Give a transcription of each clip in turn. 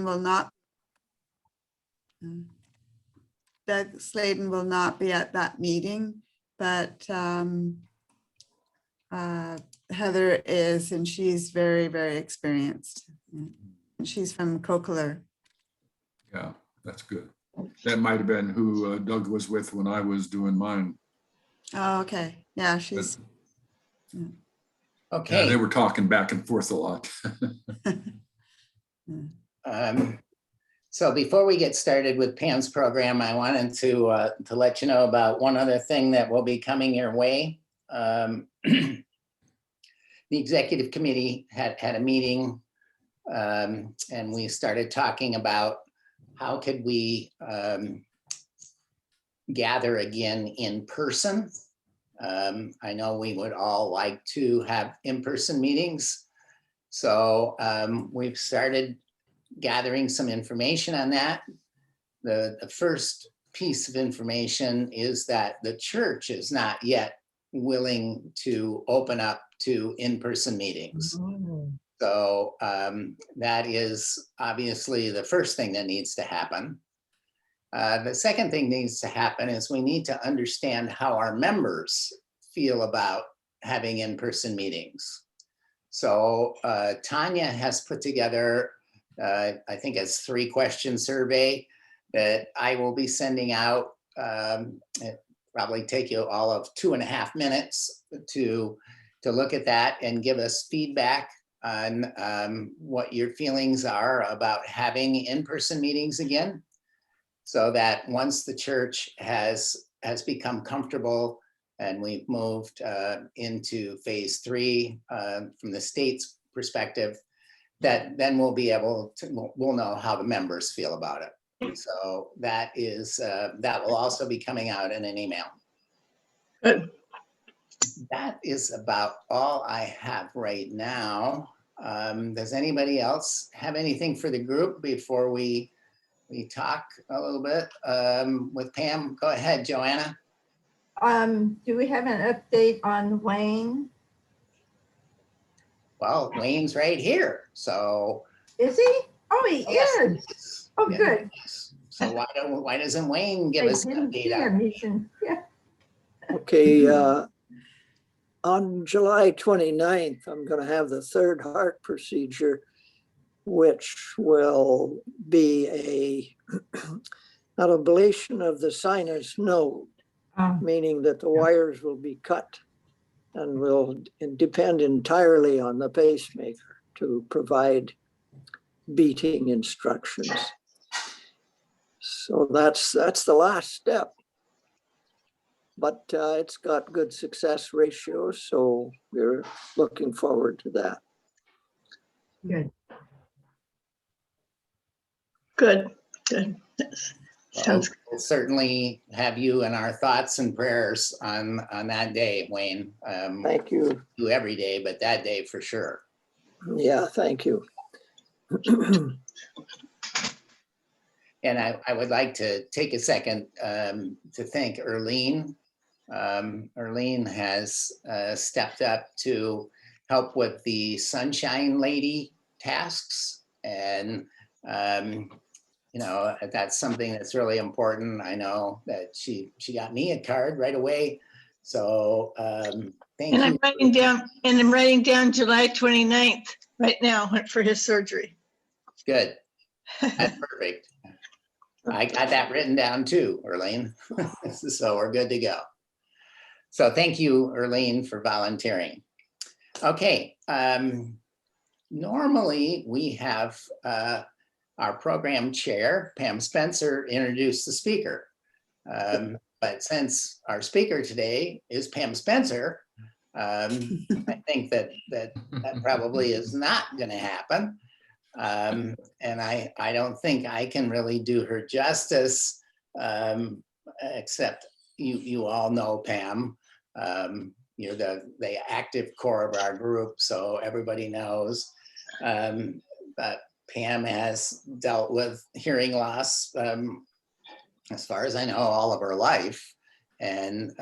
Sladen will not. Doug Sladen will not be at that meeting, but Heather is, and she's very, very experienced. She's from Coquillar. Yeah, that's good. That might have been who Doug was with when I was doing mine. Oh, okay. Yeah, she's. Okay. Yeah, they were talking back and forth a lot. So before we get started with Pam's program, I wanted to let you know about one other thing that will be coming your way. The executive committee had a meeting, and we started talking about how could we gather again in person. I know we would all like to have in-person meetings. So we've started gathering some information on that. The first piece of information is that the church is not yet willing to open up to in-person meetings. So that is obviously the first thing that needs to happen. The second thing needs to happen is we need to understand how our members feel about having in-person meetings. So Tanya has put together, I think it's 3-question survey that I will be sending out. It probably take you all of 2.5 minutes to look at that and give us feedback on what your feelings are about having in-person meetings again, so that once the church has become comfortable and we've moved into phase 3 from the state's perspective, that then we'll be able to, we'll know how the members feel about it. So that is, that will also be coming out in an email. Good. That is about all I have right now. Does anybody else have anything for the group before we talk a little bit with Pam? Go ahead, Joanna. Do we have an update on Wayne? Well, Wayne's right here, so. Is he? Oh, he Yes. is. Oh, Yeah. good. So why doesn't Wayne give I us an didn't update see on him. it? He's in, yeah. Okay, on July 29th, I'm going to have the third heart procedure, which will be an ablation of the sinus node, meaning that the wires will be cut and will depend entirely on the pacemaker to provide beating instructions. So that's the last step. But it's got good success ratios, so we're looking forward to that. Good. Good, good. Sounds good. We'll certainly have you in our thoughts and prayers on that day, Wayne. Thank you. Do every day, but that day for sure. Yeah, thank you. And I would like to take a second to thank Erlene. Erlene has stepped up to help with the Sunshine Lady tasks. And, you know, that's something that's really important. I know that she got me a card right away. So thank you. And I'm writing down July 29th right now for his surgery. Good. That's perfect. I got that written down too, Erlene. So we're good to go. So thank you, Erlene, for volunteering. Okay. Normally we have our program chair, Pam Spencer, introduce the speaker. But since our speaker today is Pam Spencer, I think that probably is not going to happen. And I don't think I can really do her justice, except you all know Pam. You're the active core of our group, so everybody knows. But Pam has dealt with hearing loss, as far as I know, all of her life. And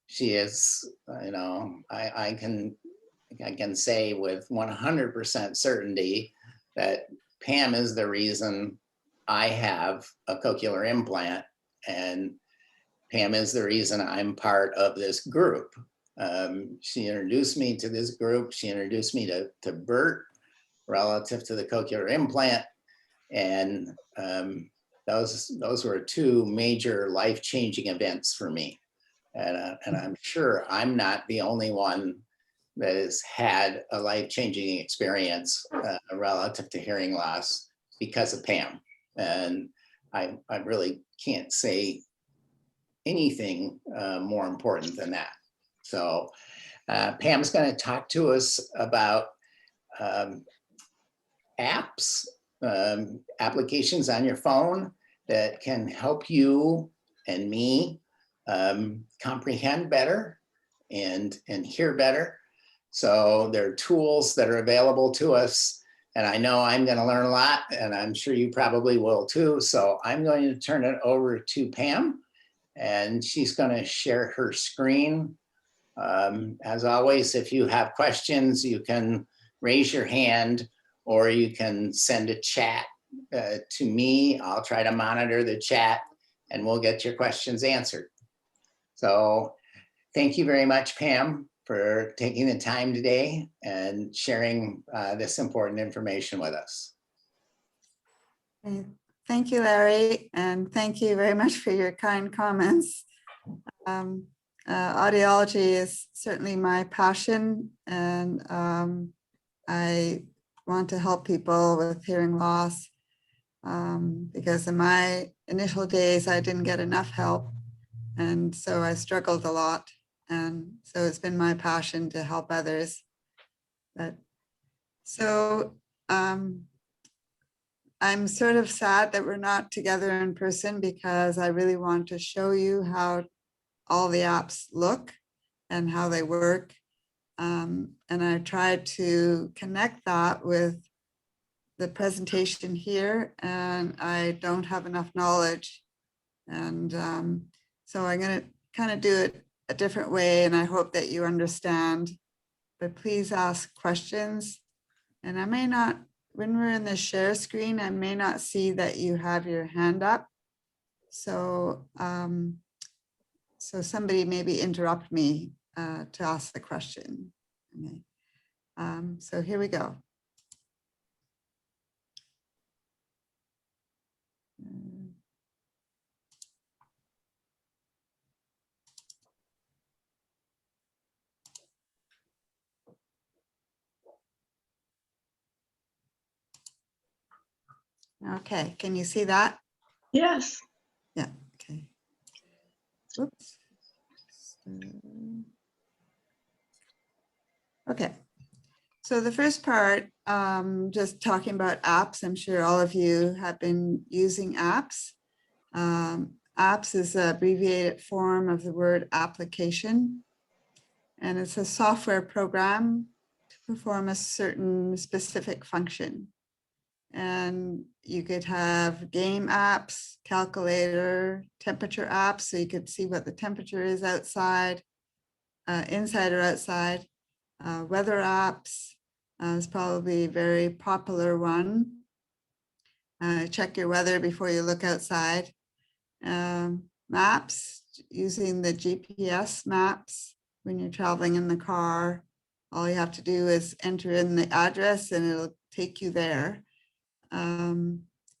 she is, you know, I can say with 100% certainty that Pam is the reason I have a cochlear implant, and Pam is the reason I'm part of this group. She introduced me to this group. She introduced me to Bert relative to the cochlear implant. And those were two major life-changing events for me. And I'm sure I'm not the only one that has had a life-changing experience relative to hearing loss because of Pam. And I really can't say anything more important than that. So Pam's going to talk to us about apps, applications on your phone that can help you and me comprehend better and hear better. So there are tools that are available to us. And I know I'm going to learn a lot, and I'm sure you probably will too. So I'm going to turn it over to Pam, and she's going to share her screen. As always, if you have questions, you can raise your hand, or you can send a chat to me. I'll try to monitor the chat, and we'll get your questions answered. So thank you very much, Pam, for taking the time today and sharing this important information with us. Thank you, Larry, and thank you very much for your kind comments. Audiology is certainly my passion, and I want to help people with hearing loss because in my initial days, I didn't get enough help. And so I struggled a lot. And so it's been my passion to help others. So I'm sort of sad that we're not together in person because I really want to show you how all the apps look and how they work. And I tried to connect that with the presentation here, and I don't have enough knowledge. And so I'm going to kind of do it a different way, and I hope that you understand. But please ask questions. And I may not, when we're in the share screen, I may not see that you have your hand up. So, so somebody maybe interrupt me to ask the question. Okay. So here we go. Okay, can you see that? Yes. Yeah, okay. Oops. Okay, so the first part, just talking about apps. I'm sure all of you have been using apps. Apps is an abbreviated form of the word application, and it's a software program to perform a certain specific function. And you could have game apps, calculator, temperature apps, so you could see what the temperature is outside, inside or outside. Weather apps is probably a very popular one. Check your weather before you look outside. Maps, using the GPS maps when you're traveling in the car. All you have to do is enter in the address and it'll take you there.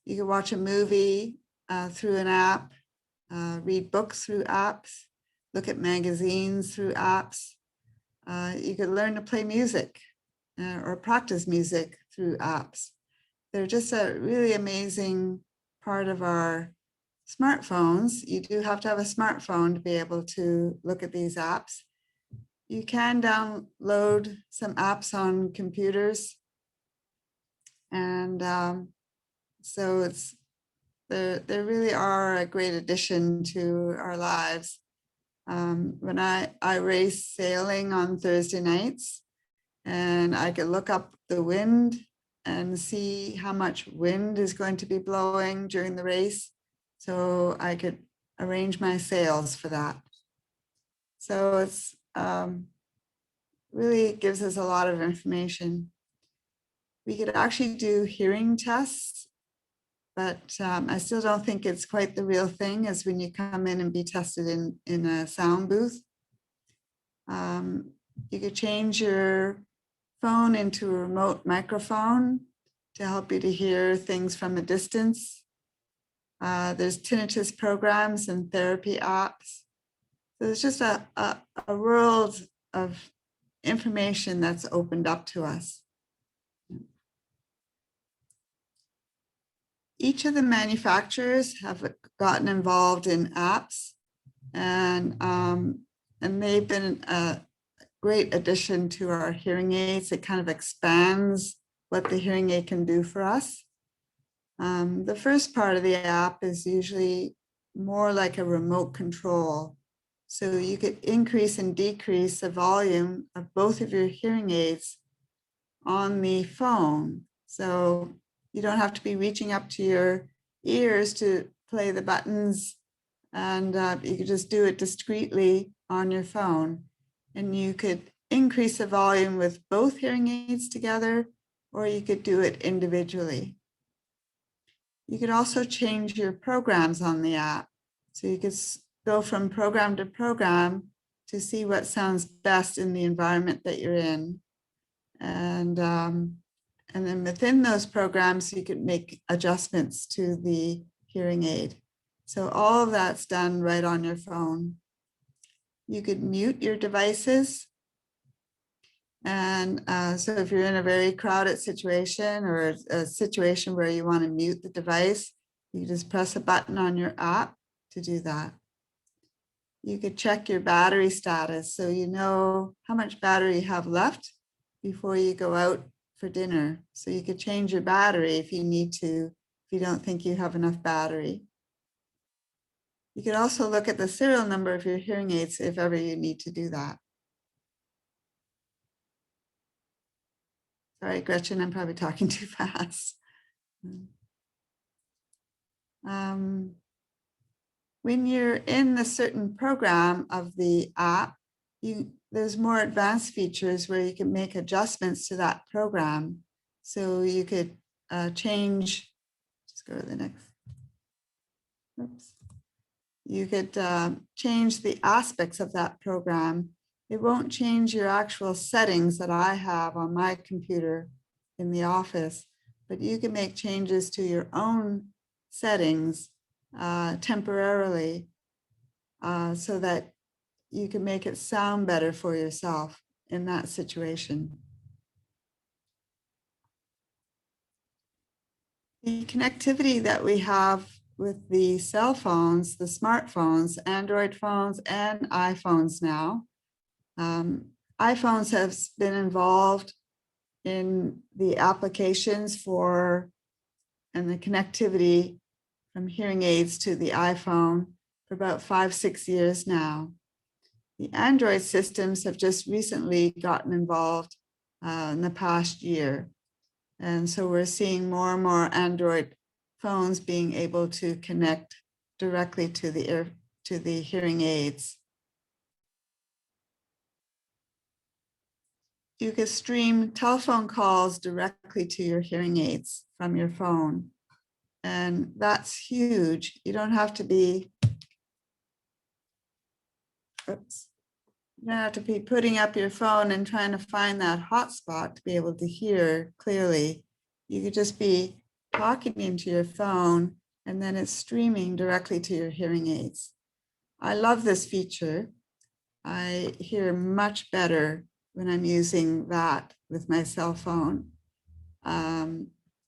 You can watch a movie through an app, read books through apps, look at magazines through apps. You could learn to play music or practice music through apps. They're just a really amazing part of our smartphones. You do have to have a smartphone to be able to look at these apps. You can download some apps on computers. And so they really are a great addition to our lives. When I race sailing on Thursday nights, and I could look up the wind and see how much wind is going to be blowing during the race. So I could arrange my sails for that. So it's really gives us a lot of information. We could actually do hearing tests, but I still don't think it's quite the real thing as when you come in and be tested in a sound booth. You could change your phone into a remote microphone to help you to hear things from a distance. There's tinnitus programs and therapy apps. So it's just a world of information that's opened up to us. Each of the manufacturers have gotten involved in apps, and they've been a great addition to our hearing aids. It kind of expands what the hearing aid can do for us. The first part of the app is usually more like a remote control. So you could increase and decrease the volume of both of your hearing aids on the phone. So you don't have to be reaching up to your ears to play the buttons, and you could just do it discreetly on your phone. And you could increase the volume with both hearing aids together, or you could do it individually. You could also change your programs on the app. So you could go from program to program to see what sounds best in the environment that you're in. And then within those programs, you could make adjustments to the hearing aid. So all of that's done right on your phone. You could mute your devices. And so if you're in a very crowded situation or a situation where you want to mute the device, you just press a button on your app to do that. You could check your battery status so you know how much battery you have left before you go out for dinner. So you could change your battery if you need to, if you don't think you have enough battery. You could also look at the serial number of your hearing aids if ever you need to do that. Sorry, Gretchen, I'm probably talking too fast. When you're in the certain program of the app, there's more advanced features where you can make adjustments to that program. So you could change, just go to the next. Oops. You could change the aspects of that program. It won't change your actual settings that I have on my computer in the office, but you can make changes to your own settings temporarily so that you can make it sound better for yourself in that situation. The connectivity that we have with the cell phones, the smartphones, Android phones, and iPhones now. iPhones have been involved in the applications for and the connectivity from hearing aids to the iPhone for about 5-6 years now. The Android systems have just recently gotten involved in the past year. And so we're seeing more and more Android phones being able to connect directly to the hearing aids. You can stream telephone calls directly to your hearing aids from your phone. And that's huge. You don't have to be, you don't have to be putting up your phone and trying to find that hotspot to be able to hear clearly. You could just be talking into your phone and then it's streaming directly to your hearing aids. I love this feature. I hear much better when I'm using that with my cell phone.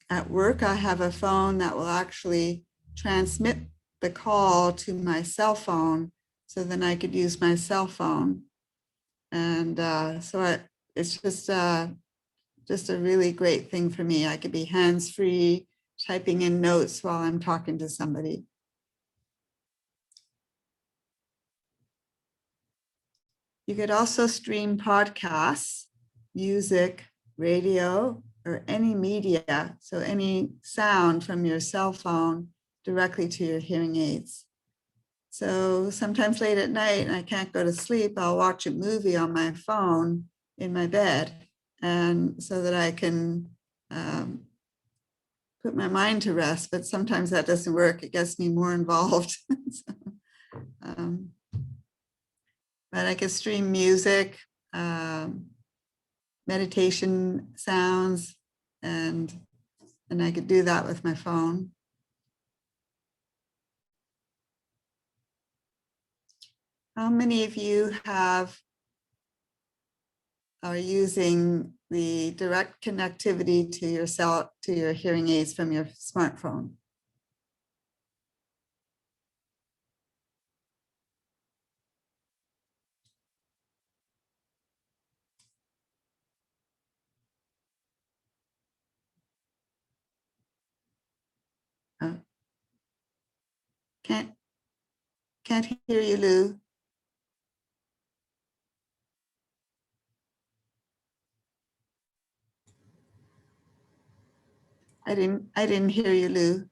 At work, I have a phone that will actually transmit the call to my cell phone so then I could use my cell phone. And it's just a really great thing for me. I could be hands-free, typing in notes while I'm talking to somebody. You could also stream podcasts, music, radio, or any media, so any sound from your cell phone directly to your hearing aids. So sometimes late at night and I can't go to sleep, I'll watch a movie on my phone in my bed, and so that I can put my mind to rest, but sometimes that doesn't work. It gets me more involved. So, but I could stream music, meditation sounds, and I could do that with my phone. How many of you are using the direct connectivity to your hearing aids from your smartphone? Can't hear you, Lou. I didn't hear you, Lou.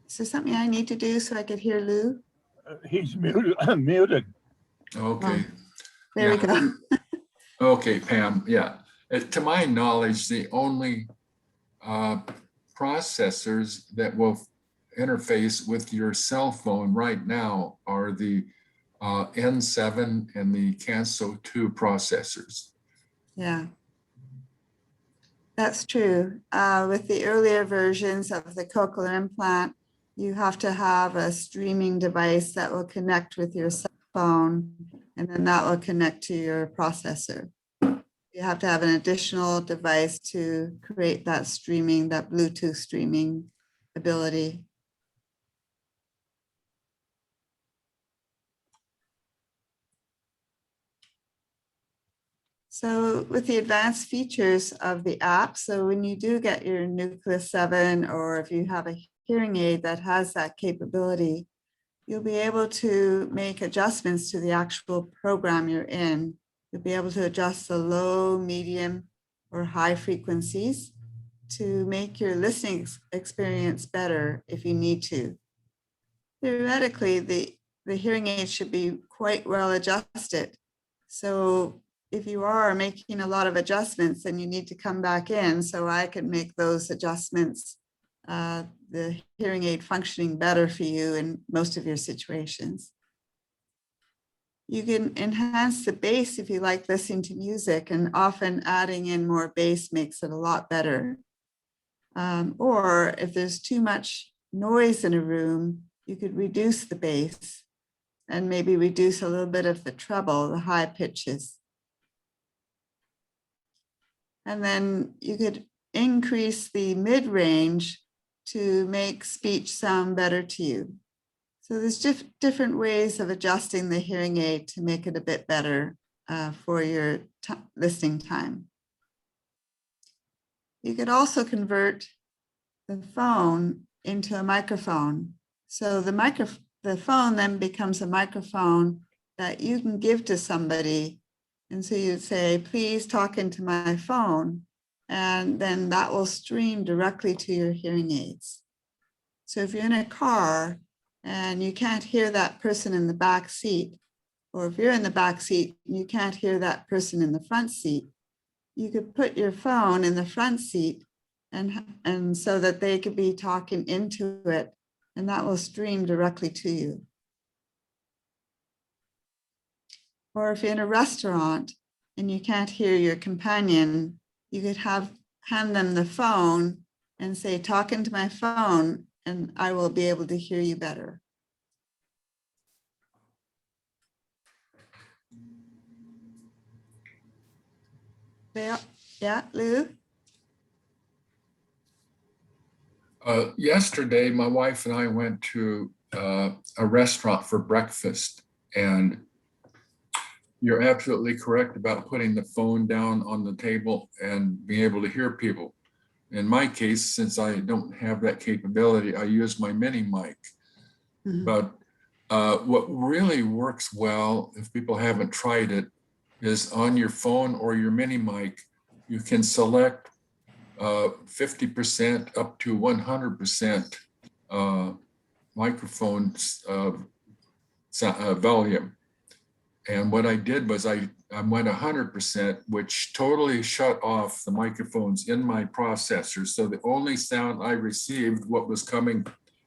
Is there something I need to do so I could hear Lou? He's muted. Muted. Okay. There we Yeah. go. Okay, Pam, yeah. To my knowledge, the only processors that will interface with your cell phone right now are the N7 and the Canso 2 processors. Yeah, that's true. With the earlier versions of the cochlear implant, you have to have a streaming device that will connect with your cell phone, and then that will connect to your processor. You have to have an additional device to create that streaming, that Bluetooth streaming ability. So with the advanced features of the app, so when you do get your Nucleus 7, or if you have a hearing aid that has that capability, you'll be able to make adjustments to the actual program you're in. You'll be able to adjust the low, medium, or high frequencies to make your listening experience better if you need to. Theoretically, the hearing aid should be quite well adjusted. So if you are making a lot of adjustments, then you need to come back in so I can make those adjustments, the hearing aid functioning better for you in most of your situations. You can enhance the bass if you like listening to music, and often adding in more bass makes it a lot better. Or if there's too much noise in a room, you could reduce the bass and maybe reduce a little bit of the treble, the high pitches. And then you could increase the mid-range to make speech sound better to you. So there's different ways of adjusting the hearing aid to make it a bit better for your listening time. You could also convert the phone into a microphone. So the phone then becomes a microphone that you can give to somebody. And so you'd say, please talk into my phone. And then that will stream directly to your hearing aids. So if you're in a car and you can't hear that person in the back seat, or if you're in the back seat and you can't hear that person in the front seat, you could put your phone in the front seat and so that they could be talking into it, and that will stream directly to you. Or if you're in a restaurant and you can't hear your companion, you could hand them the phone and say, talk into my phone, and I will be able to hear you better. Yeah, Lou? Yesterday, my wife and I went to a restaurant for breakfast, and you're absolutely correct about putting the phone down on the table and being able to hear people. In my case, since I don't have that capability, I use my mini mic. Mm-hmm. But what really works well, if people haven't tried it, is on your phone or your mini mic, you can select 50% up to 100% microphones volume. And what I did was I went 100%, which totally shut off the microphones in my processor. So the only sound I received, what was coming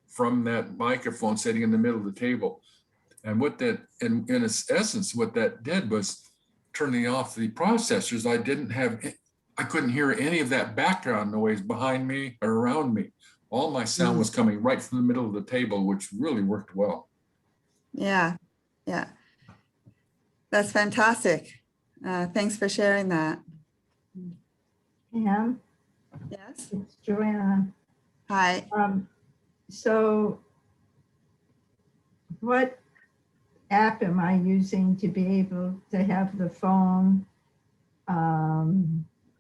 from that microphone sitting in the middle of the table. And what that, in its essence, what that did was turning off the processors. I couldn't hear any of that background noise behind me or around me. All my sound was coming right from the middle of the table, which really worked well. Yeah, yeah. That's fantastic. Thanks for sharing that. Pam, Yes. it's Joanna. Hi. So what app am I using to be able to have the phone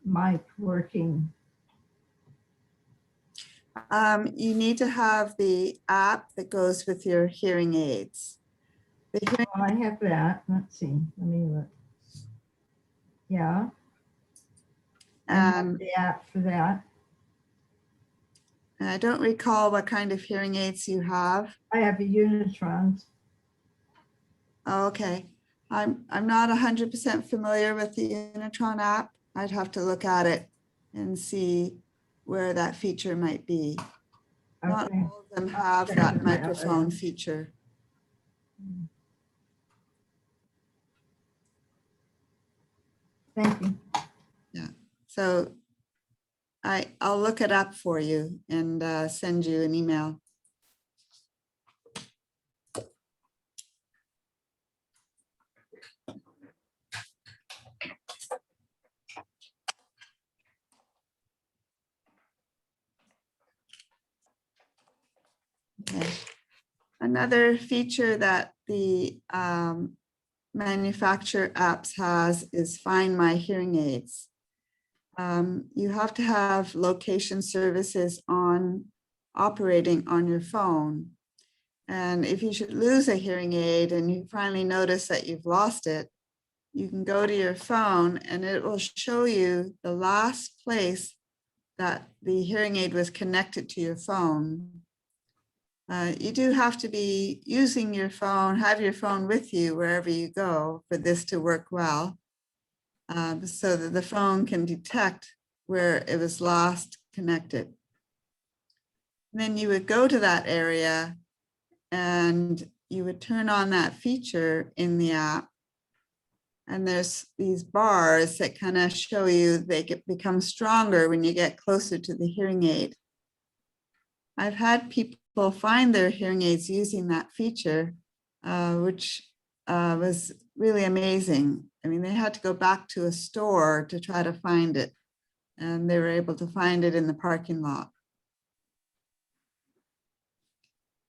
mic working? You need to have the app that goes with your hearing aids. The hearing, Oh, I have that. Let's see. Let me look. Yeah, I have the app for that. I don't recall what kind of hearing aids you have. I have a Unitron. Oh, okay. I'm not 100% familiar with the Unitron app. I'd have to look at it and see where that feature might be. Not Okay. all of them have that microphone feature. Thank you. Yeah. So I'll look it up for you and send you an email. Okay. Another feature that the manufacturer apps has is Find My Hearing Aids. You have to have location services on operating on your phone. And if you should lose a hearing aid and you finally notice that you've lost it, you can go to your phone and it will show you the last place that the hearing aid was connected to your phone. You do have to be using your phone, have your phone with you wherever you go for this to work well, so that the phone can detect where it was last connected. And then you would go to that area and you would turn on that feature in the app. And there's these bars that kind of show you they become stronger when you get closer to the hearing aid. I've had people find their hearing aids using that feature, which was really amazing. I mean, they had to go back to a store to try to find it, and they were able to find it in the parking lot.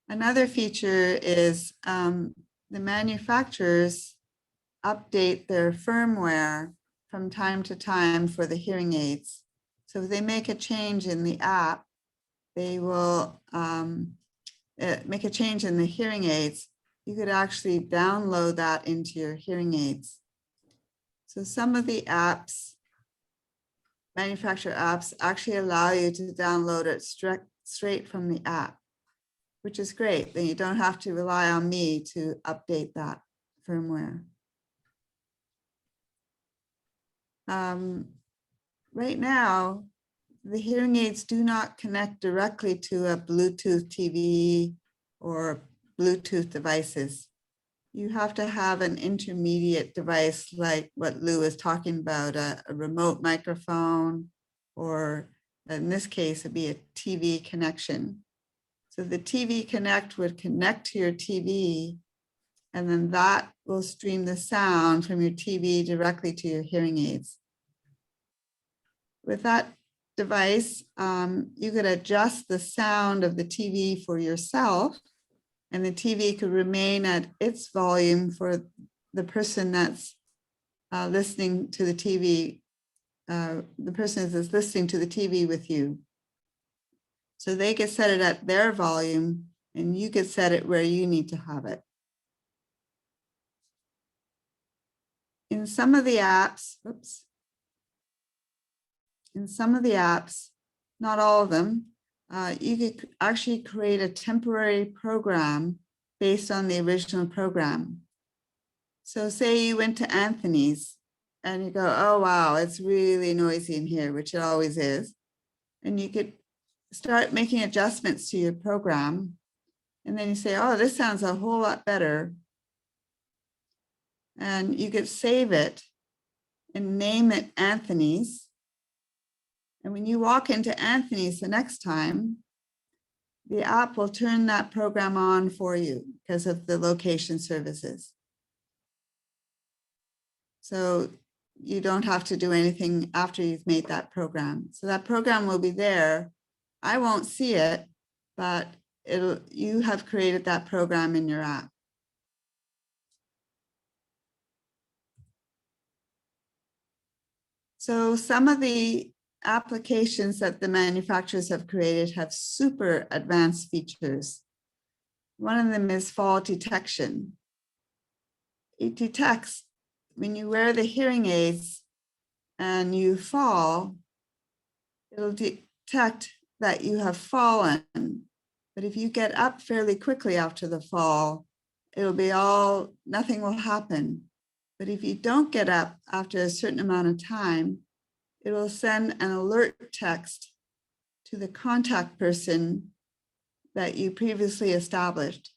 Another feature is the manufacturers update their firmware from time to time for the hearing aids. So if they make a change in the app, they will make a change in the hearing aids. You could actually download that into your hearing aids. So some of the apps, manufacturer apps, actually allow you to download it straight from the app, which is great. Then you don't have to rely on me to update that firmware. Right now, the hearing aids do not connect directly to a Bluetooth TV or Bluetooth devices. You have to have an intermediate device like what Lou was talking about, a remote microphone, or in this case, it'd be a TV connection. So the TV Connect would connect to your TV, and then that will stream the sound from your TV directly to your hearing aids. With that device, you could adjust the sound of the TV for yourself, and the TV could remain at its volume for the person that's listening to the TV, the person that's listening to the TV with you. So they could set it at their volume, and you could set it where you need to have it. In some of the apps, in some of the apps, not all of them, you could actually create a temporary program based on the original program. So say you went to Anthony's and you go, oh, wow, it's really noisy in here, which it always is. And you could start making adjustments to your program. And then you say, oh, this sounds a whole lot better. And you could save it and name it Anthony's. And when you walk into Anthony's the next time, the app will turn that program on for you because of the location services. So you don't have to do anything after you've made that program. So that program will be there. I won't see it, but you have created that program in your app. So some of the applications that the manufacturers have created have super advanced features. One of them is fall detection. It detects when you wear the hearing aids and you fall, it'll detect that you have fallen. But if you get up fairly quickly after the fall, it'll be nothing will happen. But if you don't get up after a certain amount of time, it will send an alert text to the contact person that you previously established.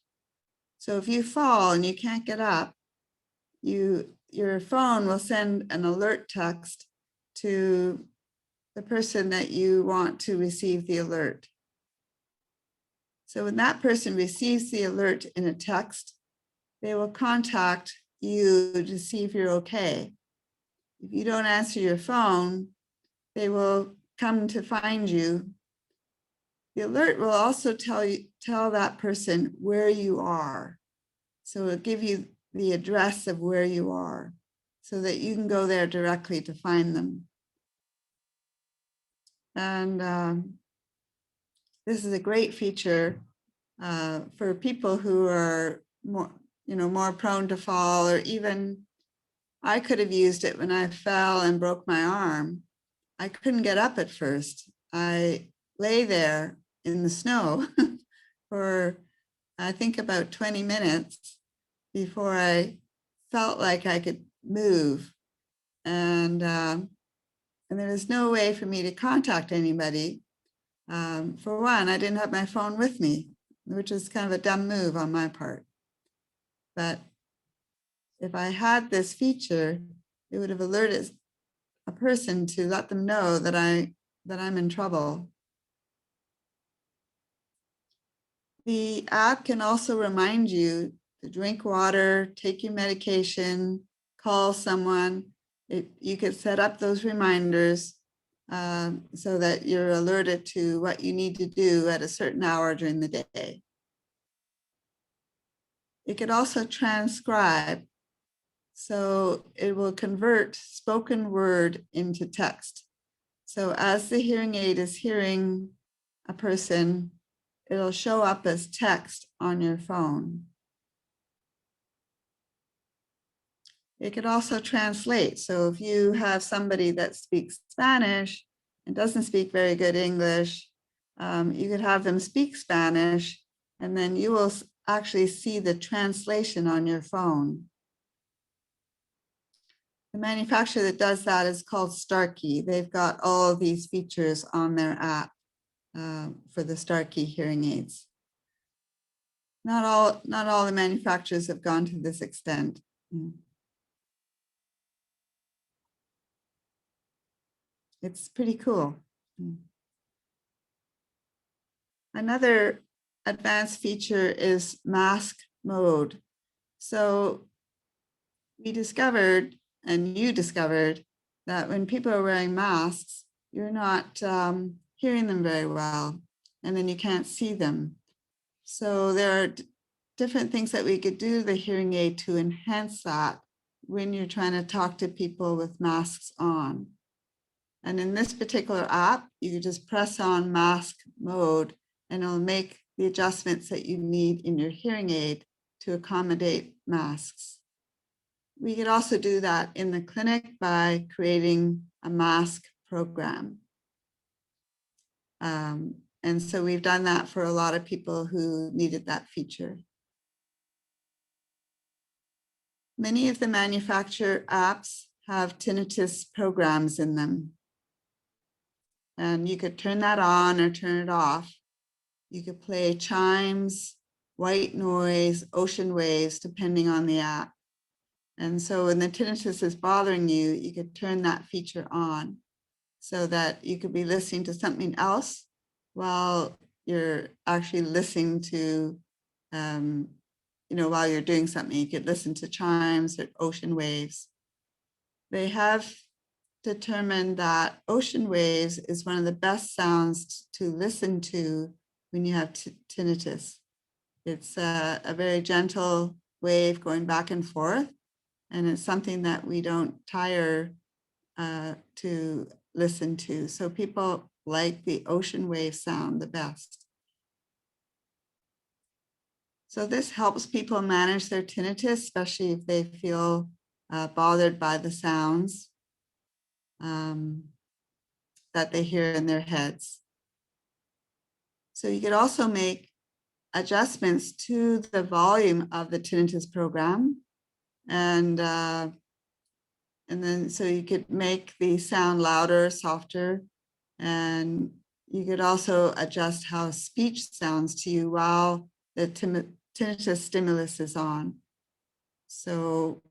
So if you fall and you can't get up, your phone will send an alert text to the person that you want to receive the alert. So when that person receives the alert in a text, they will contact you to see if you're okay. If you don't answer your phone, they will come to find you. The alert will also tell that person where you are. So it'll give you the address of where you are so that you can go there directly to find them. And this is a great feature for people who are more prone to fall, or even I could have used it when I fell and broke my arm. I couldn't get up at first. I lay there in the snow for, I think, about 20 minutes before I felt like I could move. And there was no way for me to contact anybody. For one, I didn't have my phone with me, which is kind of a dumb move on my part. But if I had this feature, it would have alerted a person to let them know that I'm in trouble. The app can also remind you to drink water, take your medication, call someone. You could set up those reminders so that you're alerted to what you need to do at a certain hour during the day. It could also transcribe. So it will convert spoken word into text. So as the hearing aid is hearing a person, it'll show up as text on your phone. It could also translate. So if you have somebody that speaks Spanish and doesn't speak very good English, you could have them speak Spanish, and then you will actually see the translation on your phone. The manufacturer that does that is called Starkey. They've got all of these features on their app for the Starkey hearing aids. Not all the manufacturers have gone to this extent. It's pretty cool. Another advanced feature is mask mode. So we discovered, and you discovered, that when people are wearing masks, you're not hearing them very well, and then you can't see them. So there are different things that we could do to the hearing aid to enhance that when you're trying to talk to people with masks on. And in this particular app, you can just press on mask mode and it'll make the adjustments that you need in your hearing aid to accommodate masks. We could also do that in the clinic by creating a mask program. And so we've done that for a lot of people who needed that feature. Many of the manufacturer apps have tinnitus programs in them. And you could turn that on or turn it off. You could play chimes, white noise, ocean waves, depending on the app. And so when the tinnitus is bothering you, you could turn that feature on so that you could be listening to something else while you're actually listening to, while you're doing something. You could listen to chimes or ocean waves. They have determined that ocean waves is one of the best sounds to listen to when you have tinnitus. It's a very gentle wave going back and forth, and it's something that we don't tire to listen to. So people like the ocean wave sound the best. So this helps people manage their tinnitus, especially if they feel bothered by the sounds that they hear in their heads. So you could also make adjustments to the volume of the tinnitus program. And then so you could make the sound louder, softer, and you could also adjust how speech sounds to you while the tinnitus stimulus is on. So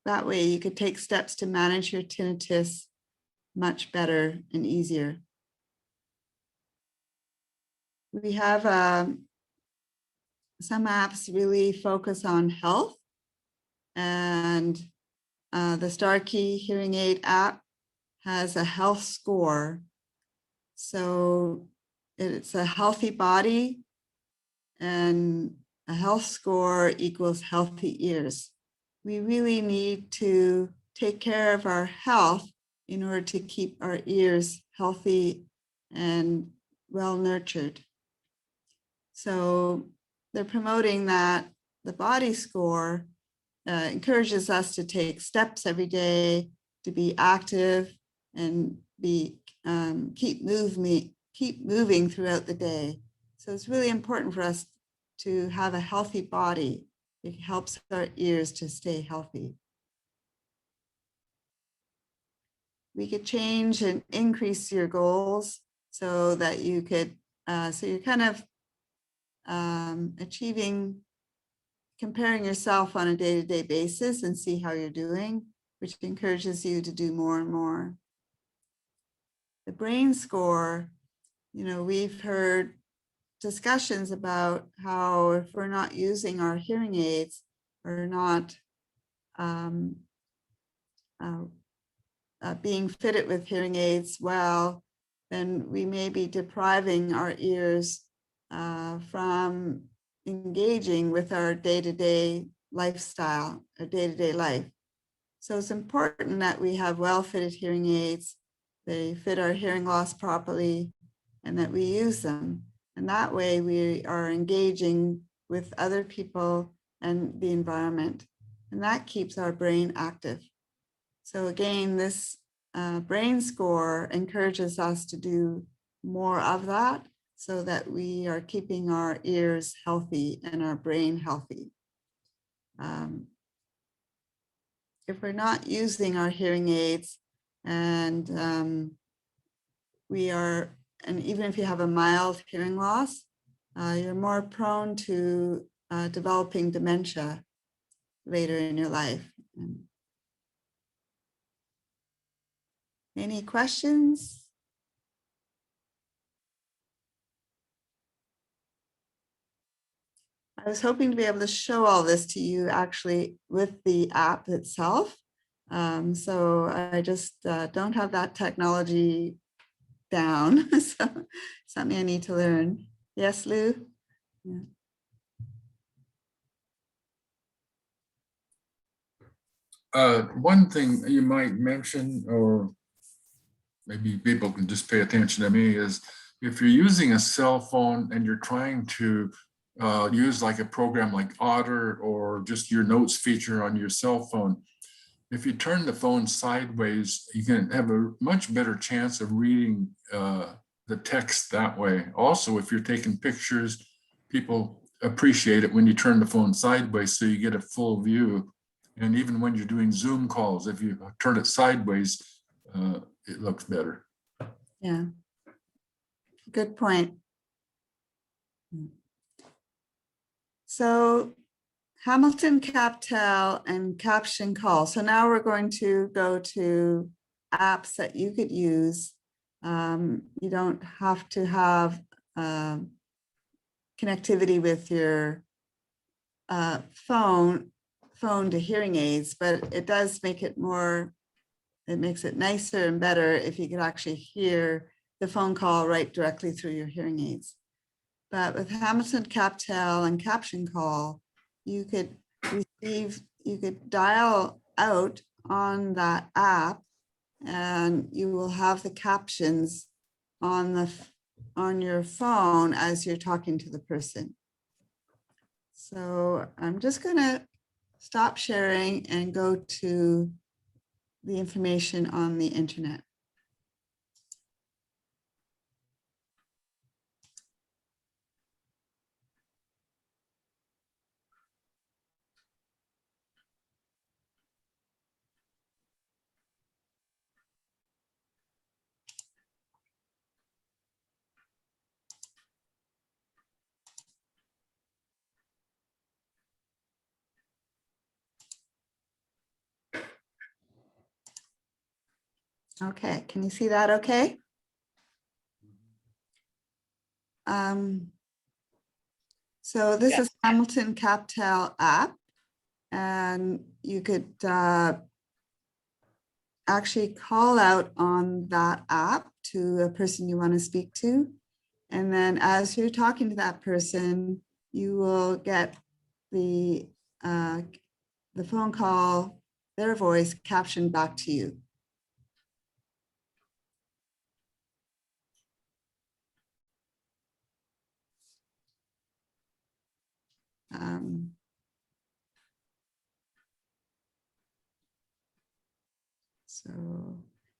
that way you could take steps to manage your tinnitus much better and easier. We have some apps really focus on health, and the StarKey hearing aid app has a health score. So it's a healthy body, and a health score equals healthy ears. We really need to take care of our health in order to keep our ears healthy and well nurtured. So they're promoting that the body score encourages us to take steps every day, to be active, and keep moving throughout the day. So it's really important for us to have a healthy body. It helps our ears to stay healthy. We could change and increase your goals so that you could, so you're kind of comparing yourself on a day-to-day basis and see how you're doing, which encourages you to do more and more. The brain score, we've heard discussions about how if we're not using our hearing aids or not being fitted with hearing aids well, then we may be depriving our ears from engaging with our day-to-day lifestyle, our day-to-day life. So it's important that we have well-fitted hearing aids, they fit our hearing loss properly, and that we use them. And that way we are engaging with other people and the environment. And that keeps our brain active. So again, this brain score encourages us to do more of that so that we are keeping our ears healthy and our brain healthy. If we're not using our hearing aids and even if you have a mild hearing loss, you're more prone to developing dementia later in your life. Any questions? I was hoping to be able to show all this to you actually with the app itself. So I just don't have that technology down. So something I need to learn. Yes, Lou? Yeah. One thing you might mention, or maybe people can just pay attention to me, is if you're using a cell phone and you're trying to use like a program like Otter or just your notes feature on your cell phone, if you turn the phone sideways, you can have a much better chance of reading the text that way. Also, if you're taking pictures, people appreciate it when you turn the phone sideways so you get a full view. And even when you're doing Zoom calls, if you turn it sideways, it looks better. Yeah. Good point. So Hamilton CapTel and Caption Call. So now we're going to go to apps that you could use. You don't have to have connectivity with your phone to hearing aids, but it does make it more, it makes it nicer and better if you could actually hear the phone call right directly through your hearing aids. But with Hamilton CapTel and Caption Call, you could receive, you could dial out on that app and you will have the captions on your phone as you're talking to the person. So I'm just going to stop sharing and go to the information on the internet. Okay, can you see that okay? So this is Hamilton CapTel app, and you could actually call out on that app to a person you want to speak to. And then as you're talking to that person, you will get the phone call, their voice captioned back to you.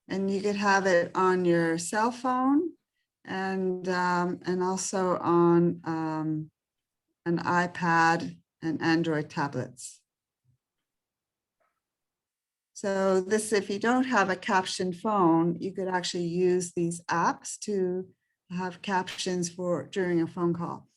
And you could have it on your cell phone and also on an iPad and Android tablets. So this, if you don't have a captioned phone, you could actually use these apps to have captions for during a phone call.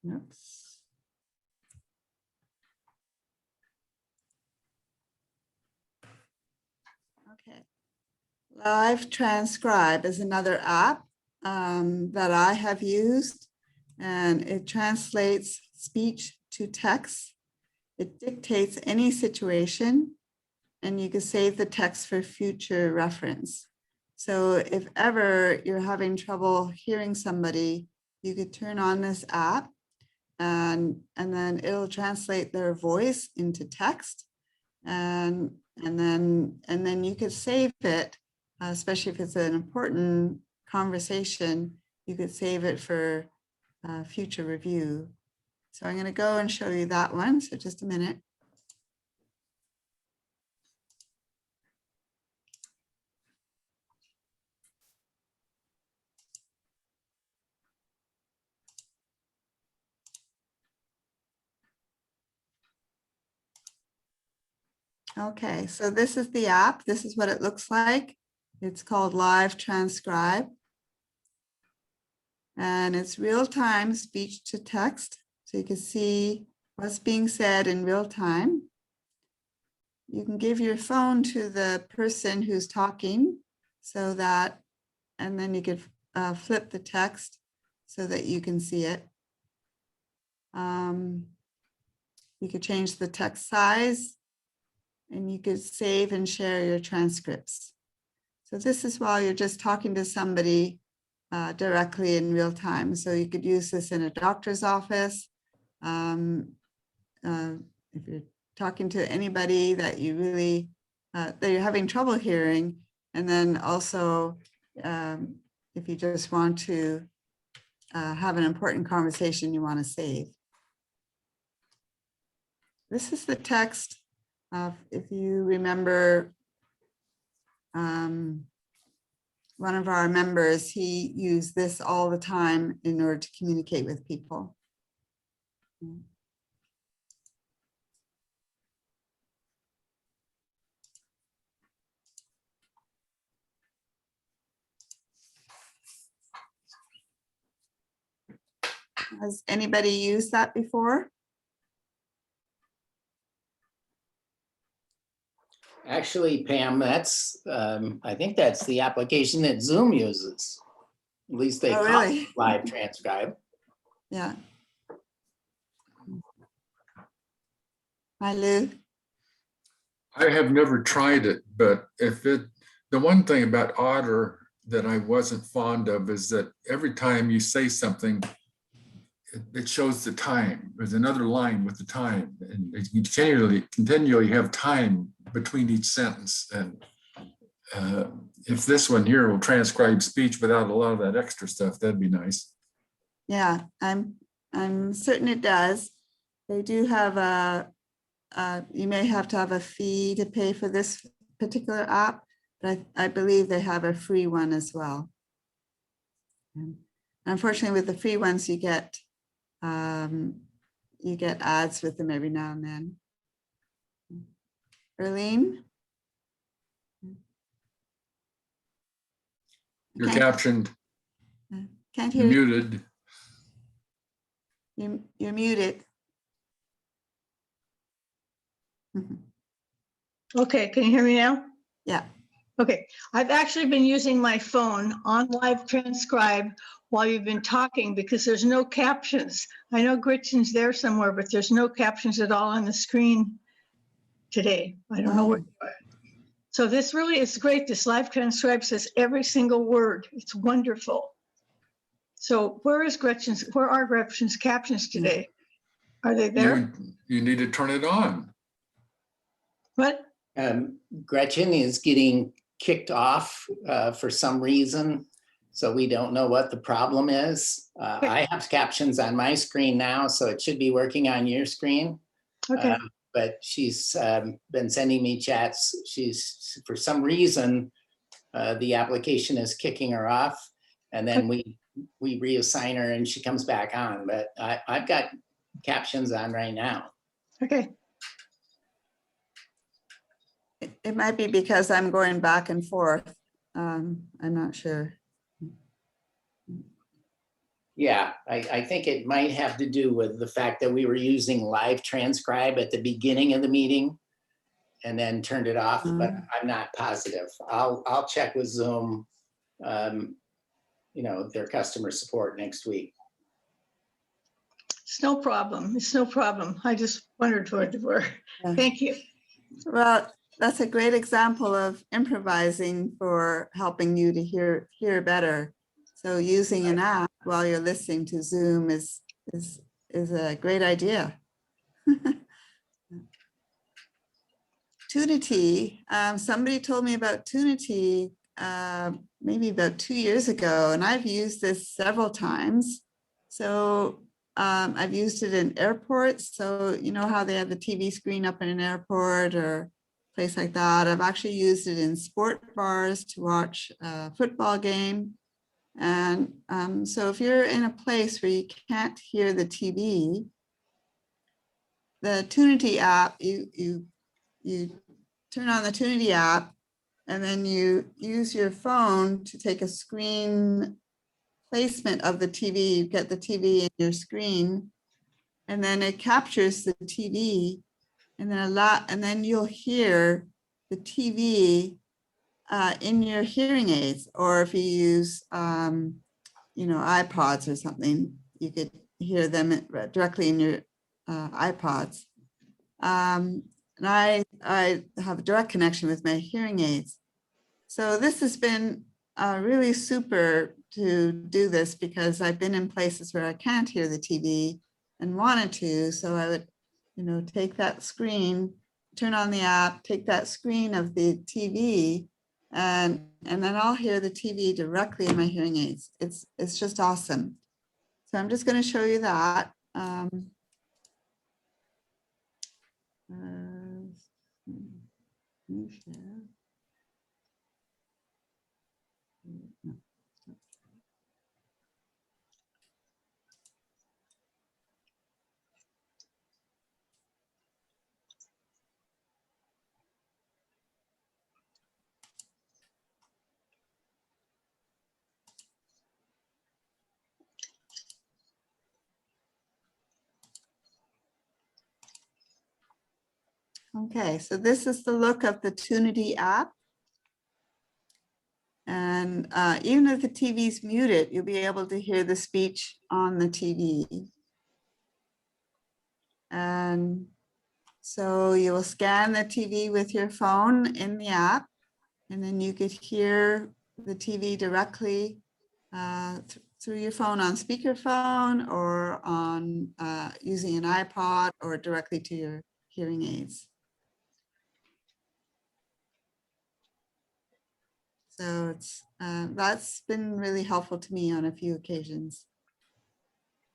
Oops. Okay. Live Transcribe is another app that I have used, and it translates speech to text. It dictates any situation, and you can save the text for future reference. So if ever you're having trouble hearing somebody, you could turn on this app and then it'll translate their voice into text. And then you could save it, especially if it's an important conversation, you could save it for future review. So I'm going to go and show you that one. So just a minute. Okay, so this is the app. This is what it looks like. It's called Live Transcribe. And it's real-time speech to text. So you can see what's being said in real time. You can give your phone to the person who's talking so that, and then you could flip the text so that you can see it. You could change the text size, and you could save and share your transcripts. So this is while you're just talking to somebody directly in real time. So you could use this in a doctor's office, If you're talking to anybody that you really, that you're having trouble hearing, and then also if you just want to have an important conversation you want to save. This is the text. If you remember, one of our members, he used this all the time in order to communicate with people. Has anybody used that before? Actually, Pam, that's, I think that's the application that Zoom uses. At least they Oh, call really? it live transcribe. Yeah. Hi, Lou. I have never tried it, but the one thing about Otter that I wasn't fond of is that every time you say something, it shows the time. There's another line with the time, and you continually have time between each sentence. And if this one here will transcribe speech without a lot of that extra stuff, that'd be nice. Yeah, I'm certain it does. They do have you may have to have a fee to pay for this particular app, but I believe they have a free one as well. And unfortunately, with the free ones, you get ads with them every now and then. Erlene? You're Okay. captioned, Can't you're hear you. muted. You're muted. Okay, can you hear me now? Yeah. Okay, I've actually been using my phone on live transcribe while you've been talking because there's no captions. I know Gretchen's there somewhere, but there's no captions at all on the screen today. I don't know where. So this really is great. This live transcribe says every single word. It's wonderful. So where are Gretchen's captions today? Are they there? You need to turn it on. What? Gretchen is getting kicked off for some reason. So we don't know what the problem is. I have captions on my screen now, so it should be working on your screen. Okay. But she's been sending me chats. For some reason, the application is kicking her off, and then we reassign her and she comes back on. But I've got captions on right now. Okay. It might be because I'm going back and forth. I'm not sure. Yeah, I think it might have to do with the fact that we were using live transcribe at the beginning of the meeting and then turned it off, but I'm not positive. I'll check with Zoom, their customer support next week. It's no problem. It's no problem. I just wondered what they were. Thank you. Well, that's a great example of improvising for helping you to hear better. So using an app while you're listening to Zoom is a great idea. Tunity, somebody told me about Tunity maybe about 2 years ago, and I've used this several times. So I've used it in airports. So you know how they have the TV screen up in an airport or place like that. I've actually used it in sport bars to watch a football game. And so if you're in a place where you can't hear the TV, the Tunity app, you turn on the Tunity app, and then you use your phone to take a screen placement of the TV. You get the TV in your screen, and then it captures the TV, and then you'll hear the TV in your hearing aids, or if you use iPods or something, you could hear them directly in your iPods. And I have a direct connection with my hearing aids. So this has been really super to do this because I've been in places where I can't hear the TV, and wanted to. So I would, take that screen, turn on the app, take that screen of the TV, and then I'll hear the TV directly in my hearing aids. It's just awesome. So I'm just going to show you that. New share. No. Okay, so this is the look of the Tunity app. And even if the TV is muted, you'll be able to hear the speech on the TV. And so you will scan the TV with your phone in the app, and then you could hear the TV directly through your phone on speakerphone or on using an iPod or directly to your hearing aids. So that's been really helpful to me on a few occasions.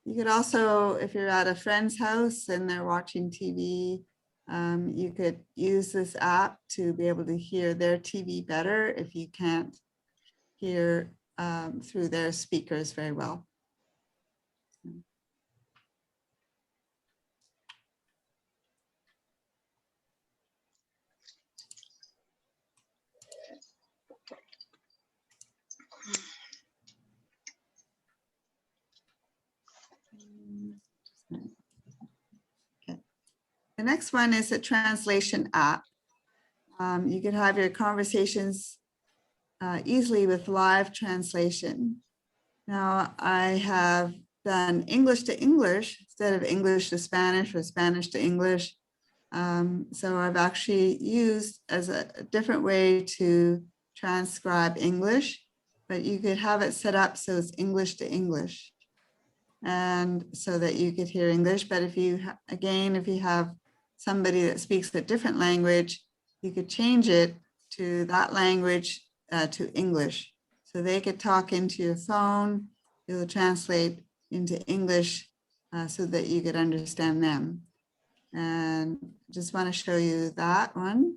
You could also, if you're at a friend's house and they're watching TV, you could use this app to be able to hear their TV better if you can't hear through their speakers very well. Okay. The next one is a translation app. You could have your conversations easily with live translation. Now, I have done English to English instead of English to Spanish or Spanish to English. So I've actually used as a different way to transcribe English, but you could have it set up so it's English to English, and so that you could hear English. But if you, if you have somebody that speaks a different language, you could change it to that language to English. So they could talk into your phone, it will translate into English so that you could understand them. And just want to show you that one.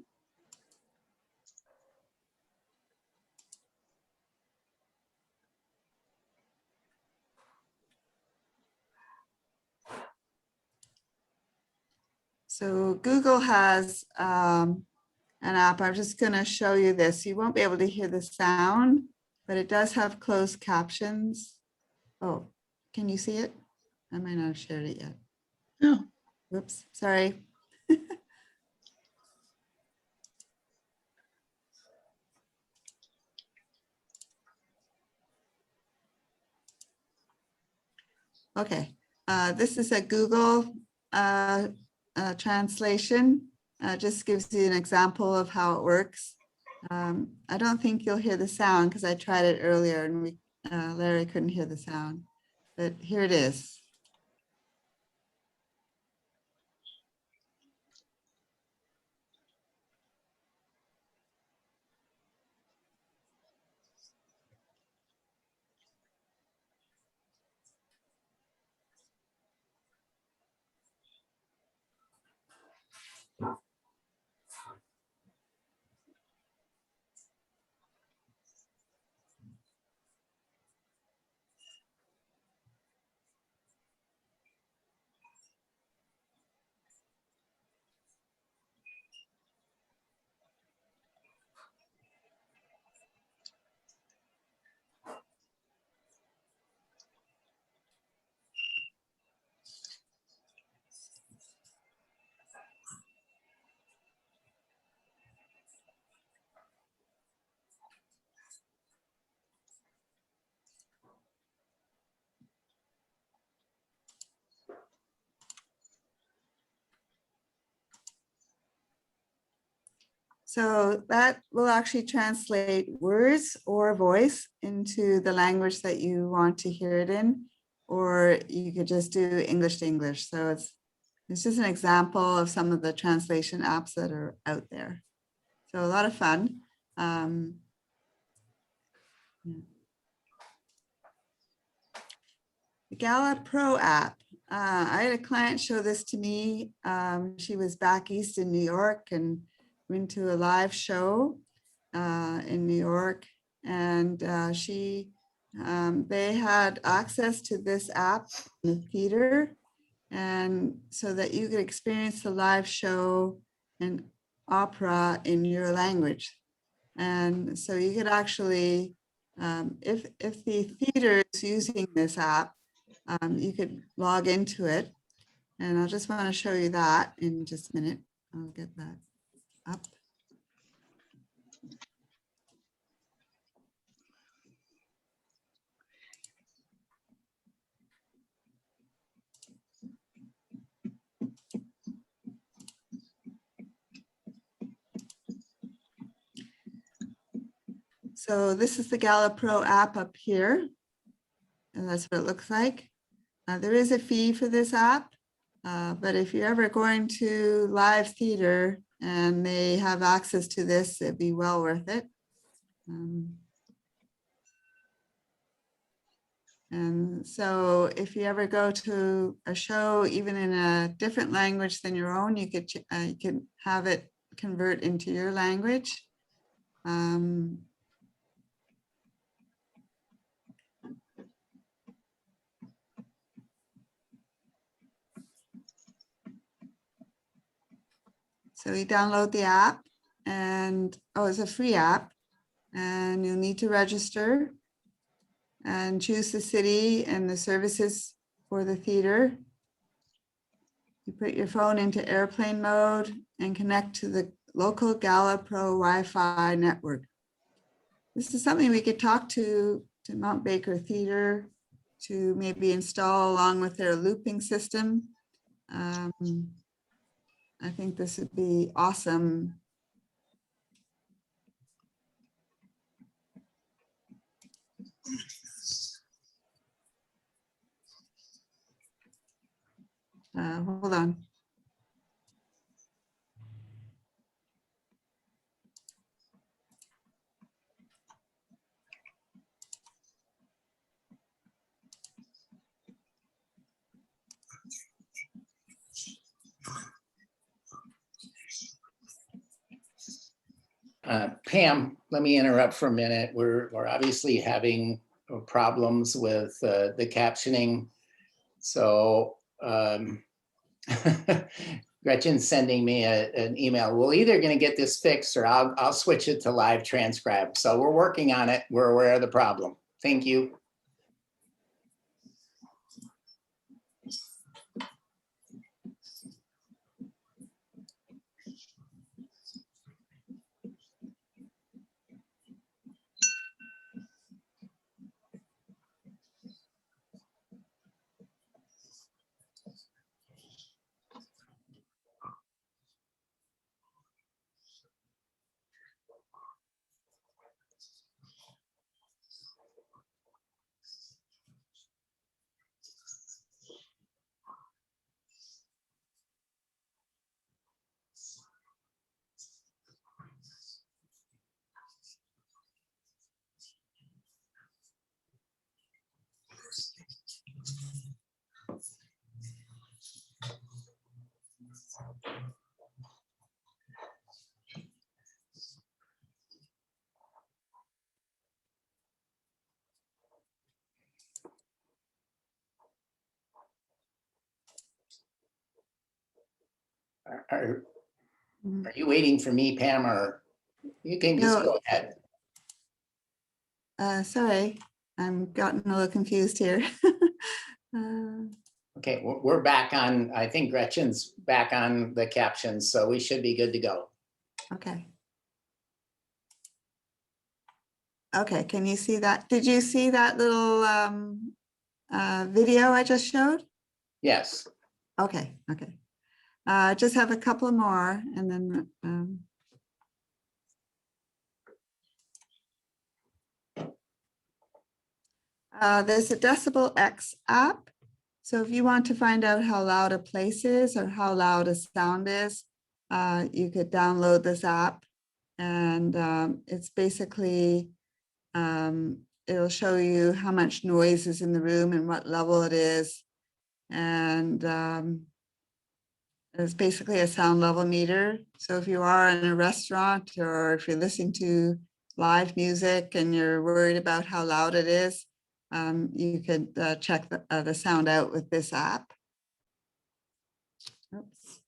So Google has an app. I'm just going to show you this. You won't be able to hear the sound, but it does have closed captions. Oh, can you see it? I might not have shared it yet. No. Whoops, sorry. Okay, this is a Google translation. Just gives you an example of how it works. I don't think you'll hear the sound because I tried it earlier and Larry couldn't hear the sound, but here it is. So that will actually translate words or voice into the language that you want to hear it in, or you could just do English to English. So it's just an example of some of the translation apps that are out there. So a lot of fun. Yeah. The Gala Pro app. I had a client show this to me. She was back east in New York and went to a live show in New York, and they had access to this app in the theater, and so that you could experience the live show and opera in your language. And so you could actually, if the theater is using this app, you could log into it. And I just want to show you that in just a minute. I'll get that up. So this is the Gala Pro app up here. And that's what it looks like. There is a fee for this app, but if you're ever going to live theater and they have access to this, it'd be well worth it. And so if you ever go to a show, even in a different language than your own, you could have it convert into your language. So you download the app, and it's a free app, and you'll need to register and choose the city and the services for the theater. You put your phone into airplane mode and connect to the local Gala Pro Wi-Fi network. This is something we could talk to Mount Baker Theater to maybe install along with their looping system. I think this would be awesome. Hold on. Pam, let me interrupt for a minute. We're obviously having problems with the captioning. So Gretchen's sending me an email. We're either going to get this fixed or I'll switch it to live transcribe. So we're working on it. We're aware of the problem. Thank you. Are you waiting for me, Pam, or you can just go ahead? Sorry, I'm gotten a little confused here. Okay, we're back on, I think Gretchen's back on the captions, so we should be good to go. Okay. Okay, can you see that? Did you see that little video I just showed? Yes. Okay, okay. Just have a couple more and then There's a Decibel X app. So if you want to find out how loud a place is or how loud a sound is, you could download this app. And it's basically, it'll show you how much noise is in the room and what level it is. And it's basically a sound level meter. So if you are in a restaurant or if you're listening to live music and you're worried about how loud it is, you could check the sound out with this app. Oops.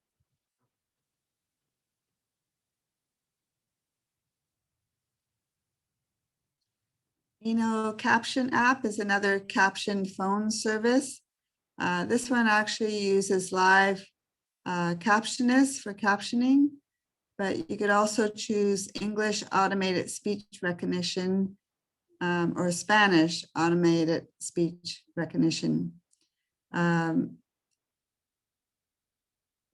Caption app is another captioned phone service. This one actually uses live captionists for captioning, but you could also choose English automated speech recognition or Spanish automated speech recognition. It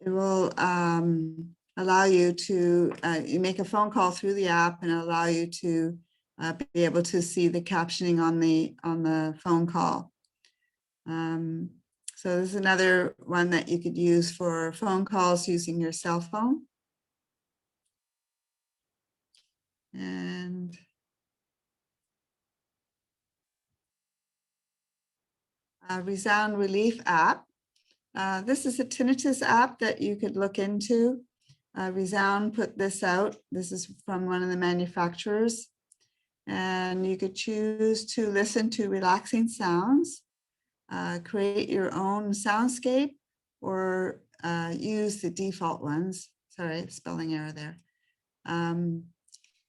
will allow you to, you make a phone call through the app and allow you to be able to see the captioning on the phone call. So this is another one that you could use for phone calls using your cell phone. And Resound Relief app. This is a tinnitus app that you could look into. Resound put this out. This is from one of the manufacturers. And you could choose to listen to relaxing sounds, create your own soundscape, or use the default ones. Sorry, spelling error there.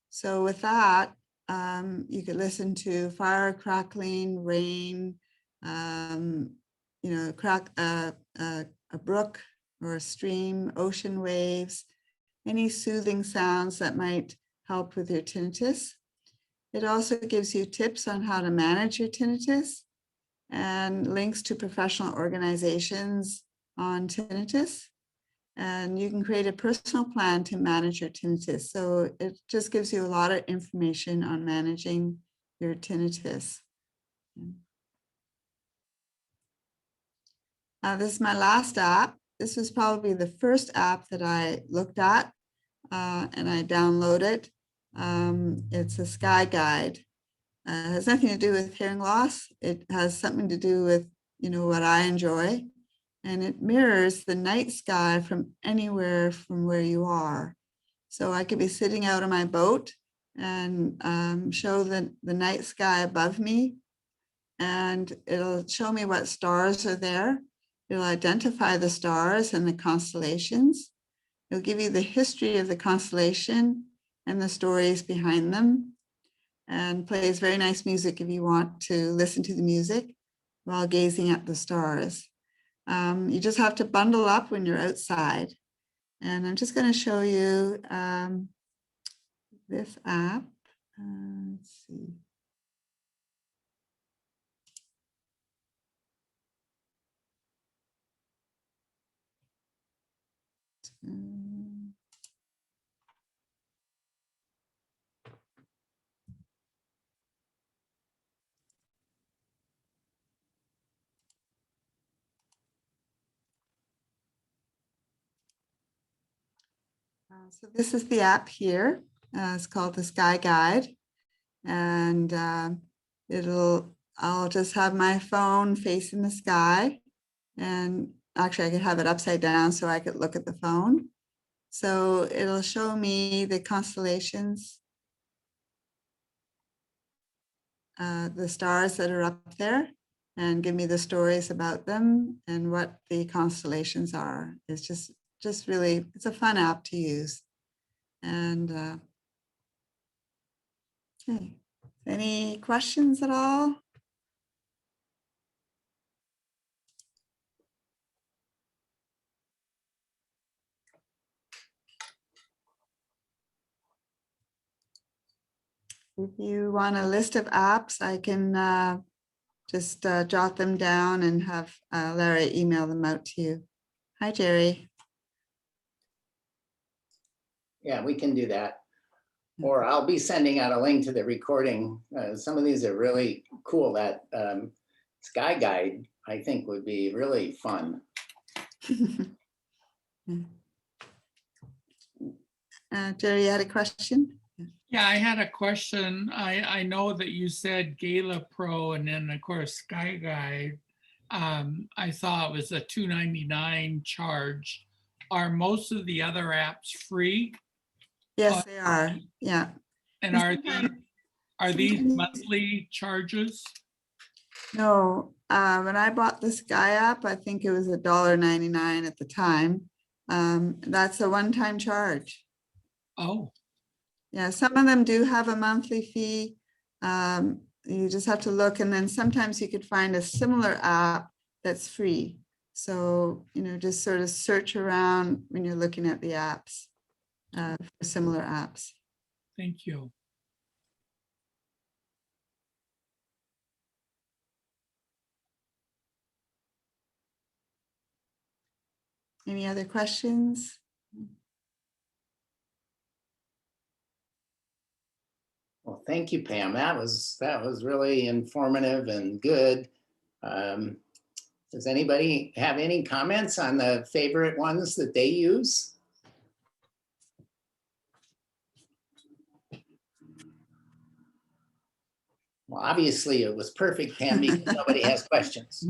So with that, you could listen to fire, crackling, rain, a brook or a stream, ocean waves, any soothing sounds that might help with your tinnitus. It also gives you tips on how to manage your tinnitus and links to professional organizations on tinnitus. And you can create a personal plan to manage your tinnitus. So it just gives you a lot of information on managing your tinnitus. This is my last app. This was probably the first app that I looked at and I downloaded. It's a sky guide. It has nothing to do with hearing loss. It has something to do with, what I enjoy. And it mirrors the night sky from anywhere from where you are. So I could be sitting out on my boat and show the night sky above me. And it'll show me what stars are there. It'll identify the stars and the constellations. It'll give you the history of the constellation and the stories behind them, and plays very nice music if you want to listen to the music while gazing at the stars. You just have to bundle up when you're outside. And I'm just going to show you this app. Let's see. So this is the app here. It's called the Sky Guide. And I'll just have my phone facing the sky. And actually I could have it upside down so I could look at the phone. So it'll show me the constellations, the stars that are up there, and give me the stories about them and what the constellations are. It's just really, it's a fun app to use. And okay, any questions at all? If you want a list of apps, I can just jot them down and have Larry email them out to you. Hi, Jerry. Yeah, we can do that. or I'll be sending out a link to the recording. Some of these are really cool. That Sky Guide, I think, would be really fun. Jerry, you had a question? Yeah, I had a question. I know that you said Gala Pro and then of course Sky Guide. I saw it was a $2.99 charge. Are most of the other apps free? Yes, they are. Yeah. And are these monthly charges? No, when I bought the Sky app, I think it was $1.99 at the time. That's a one-time charge. Oh, Yeah, some of them do have a monthly fee. You just have to look, and then sometimes you could find a similar app that's free. So, just sort of search around when you're looking at the apps, for similar apps. thank you. Any other questions? Well, thank you, Pam. That was really informative and good. Does anybody have any comments on the favorite ones that they use? Well, obviously it was perfect, Pam, because nobody has questions.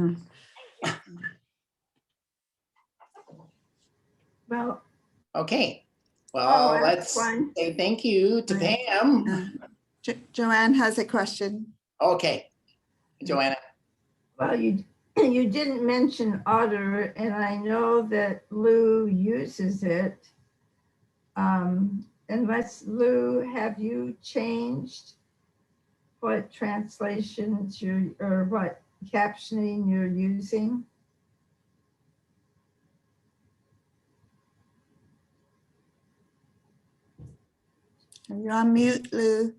Well, Okay, Oh, well, that's let's fun. say thank you to Right. Pam. Joanne has a question. Okay, Joanna. well, you didn't mention Otter, and I know that Lou uses it. Unless Lou, have you changed what translations or what captioning you're using? You're on mute, Lou.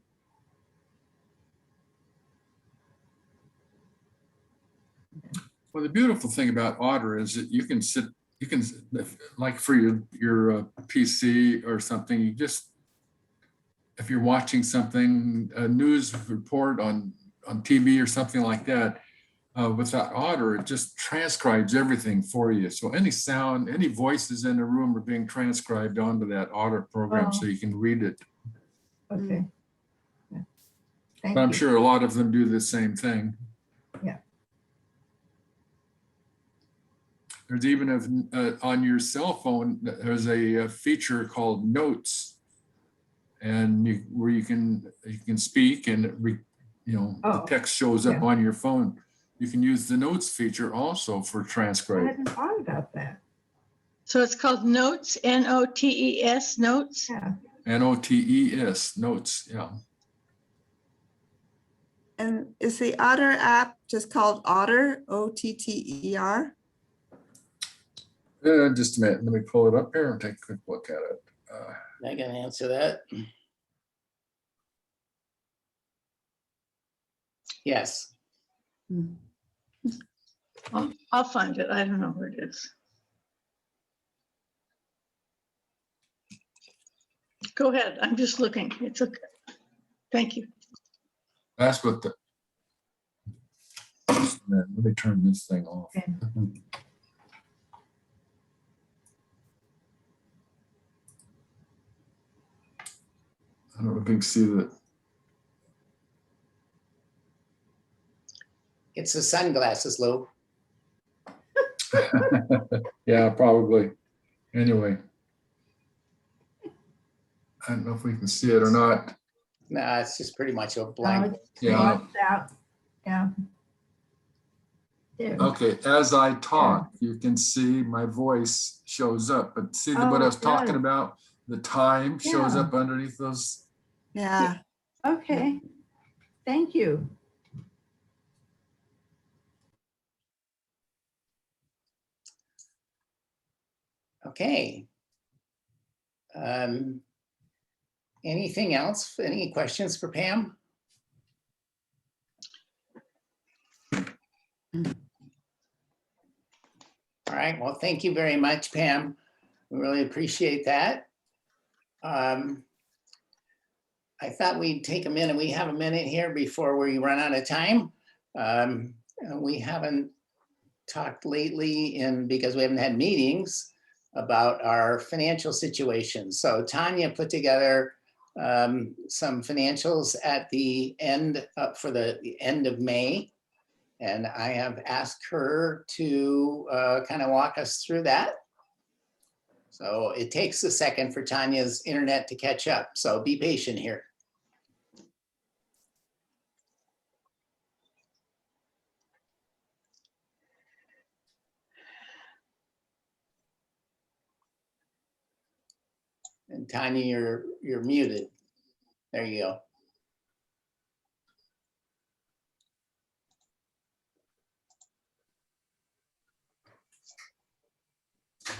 Well, the beautiful thing about Otter is that you can like for your PC or something, if you're watching something, a news report on TV or something like that, with that Otter, it just transcribes everything for you. So any sound, any voices in the room are being transcribed onto that Otter program, so you can read it. Okay. Yeah. Thank But I'm you. sure a lot of them do the same thing. Yeah. There's even on your cell phone, there's a feature called Notes, and where you can speak and the Oh, text shows up yeah. on your phone. You can use the Notes feature also for I transcribe. hadn't thought about that. So it's called Notes, Notes, Notes. Yeah. NOTES, Notes, yeah. And is the Otter app just called Otter, OTTER? Just a minute, let me pull it up here and take a quick look at it. I can answer that. Yes. I'll find it. I don't know where it is. Go ahead. I'm just looking. It's okay. Thank you. That's what just a minute, let me turn this thing off. Okay. I don't know if you can see that. It's the sunglasses, Lou. Yeah, probably. Anyway. I don't know if we can see it or not. No, it's just pretty much a Oh, blank. it's Yeah. blocked out. Yeah. There. Okay, as I talk, you can see my voice shows up, but see what I Oh, was it talking does. about? The time shows Yeah. up underneath those. Yeah. Okay. Thank you. Okay. Anything else? Any questions for Pam? All right, well, thank you very much, Pam. We really appreciate that. I thought we'd take a minute. We have a minute here before we run out of time. We haven't talked lately because we haven't had meetings about our financial situation. So Tanya put together some financials at the end for the end of May. And I have asked her to kind of walk us through that. So it takes a second for Tanya's internet to catch up. So be patient here. And Tanya, you're muted. There you go.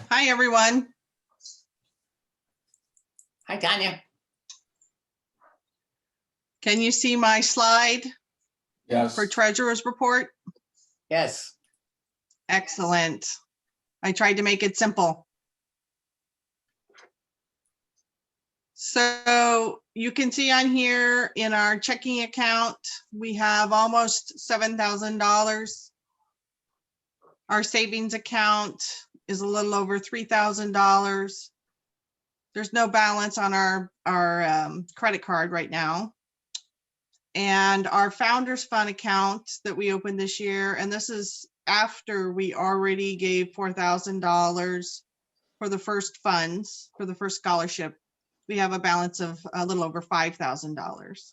Hi, everyone. Hi, Tanya. Can you see my slide Yes. for treasurer's report? Yes. Excellent. I tried to make it simple. So you can see on here in our checking account, we have almost $7,000. Our savings account is a little over $3,000. There's no balance on our credit card right now. And our Founders Fund account that we opened this year, and this is after we already gave $4,000 for the first funds, for the first scholarship, we have a balance of a little over $5,000.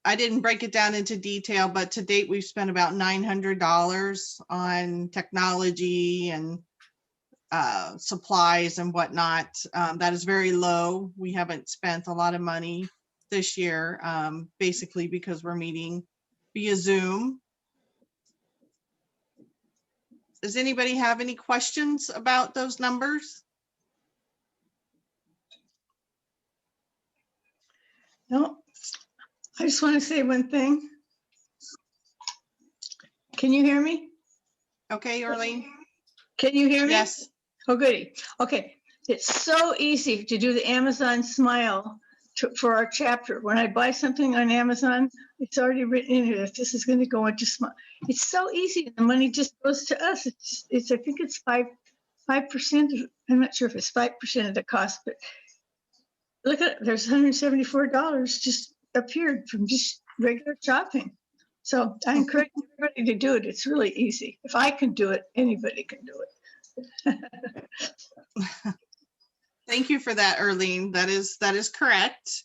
I didn't break it down into detail, but to date, we've spent about $900 on technology and supplies and whatnot. That is very low. We haven't spent a lot of money this year, basically because we're meeting via Zoom. Does anybody have any questions about those numbers? No, I just want to say one thing. Can you hear me? Okay, Arlene? Can you hear me? Yes. Oh, goody. Okay. It's so easy to do the Amazon Smile for our chapter. When I buy something on Amazon, it's already written in here that this is going to go into Smile. It's so easy. The money just goes to us. It's I think it's 5%. I'm not sure if it's 5% of the cost, but look at it. There's $174 just appeared from just regular shopping. So I encourage everybody to do it. It's really easy. If I can do it, anybody can do it. Thank you for that, Arlene. That is correct.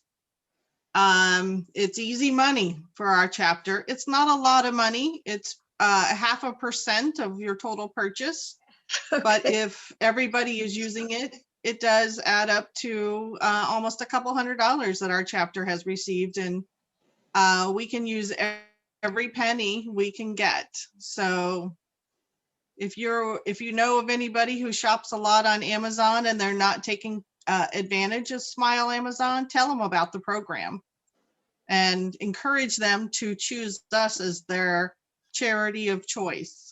It's easy money for our chapter. It's not a lot of money. It's 0.5% of your total purchase. But if everybody is using it, it does add up to almost a couple $100 that our chapter has received, and we can use every penny we can get. So if you know of anybody who shops a lot on Amazon and they're not taking advantage of Smile Amazon, tell them about the program and encourage them to choose us as their charity of choice.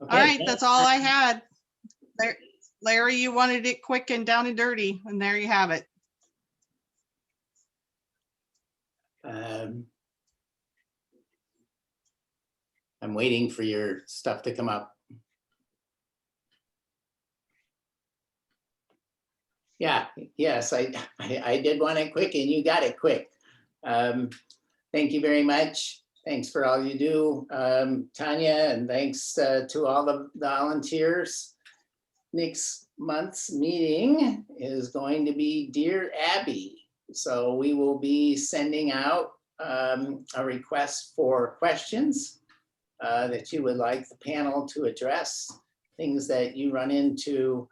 Okay, All right, that's all I had. Larry, you wanted it quick and down and dirty, and there you have it. I'm waiting for your stuff to come up. Yeah, yes, I did want it quick and you got it quick. Thank you very much. Thanks for all you do, Tanya, and thanks to all the volunteers. Next month's meeting is going to be Dear Abby. So we will be sending out a request for questions that you would like the panel to address, things that you run into,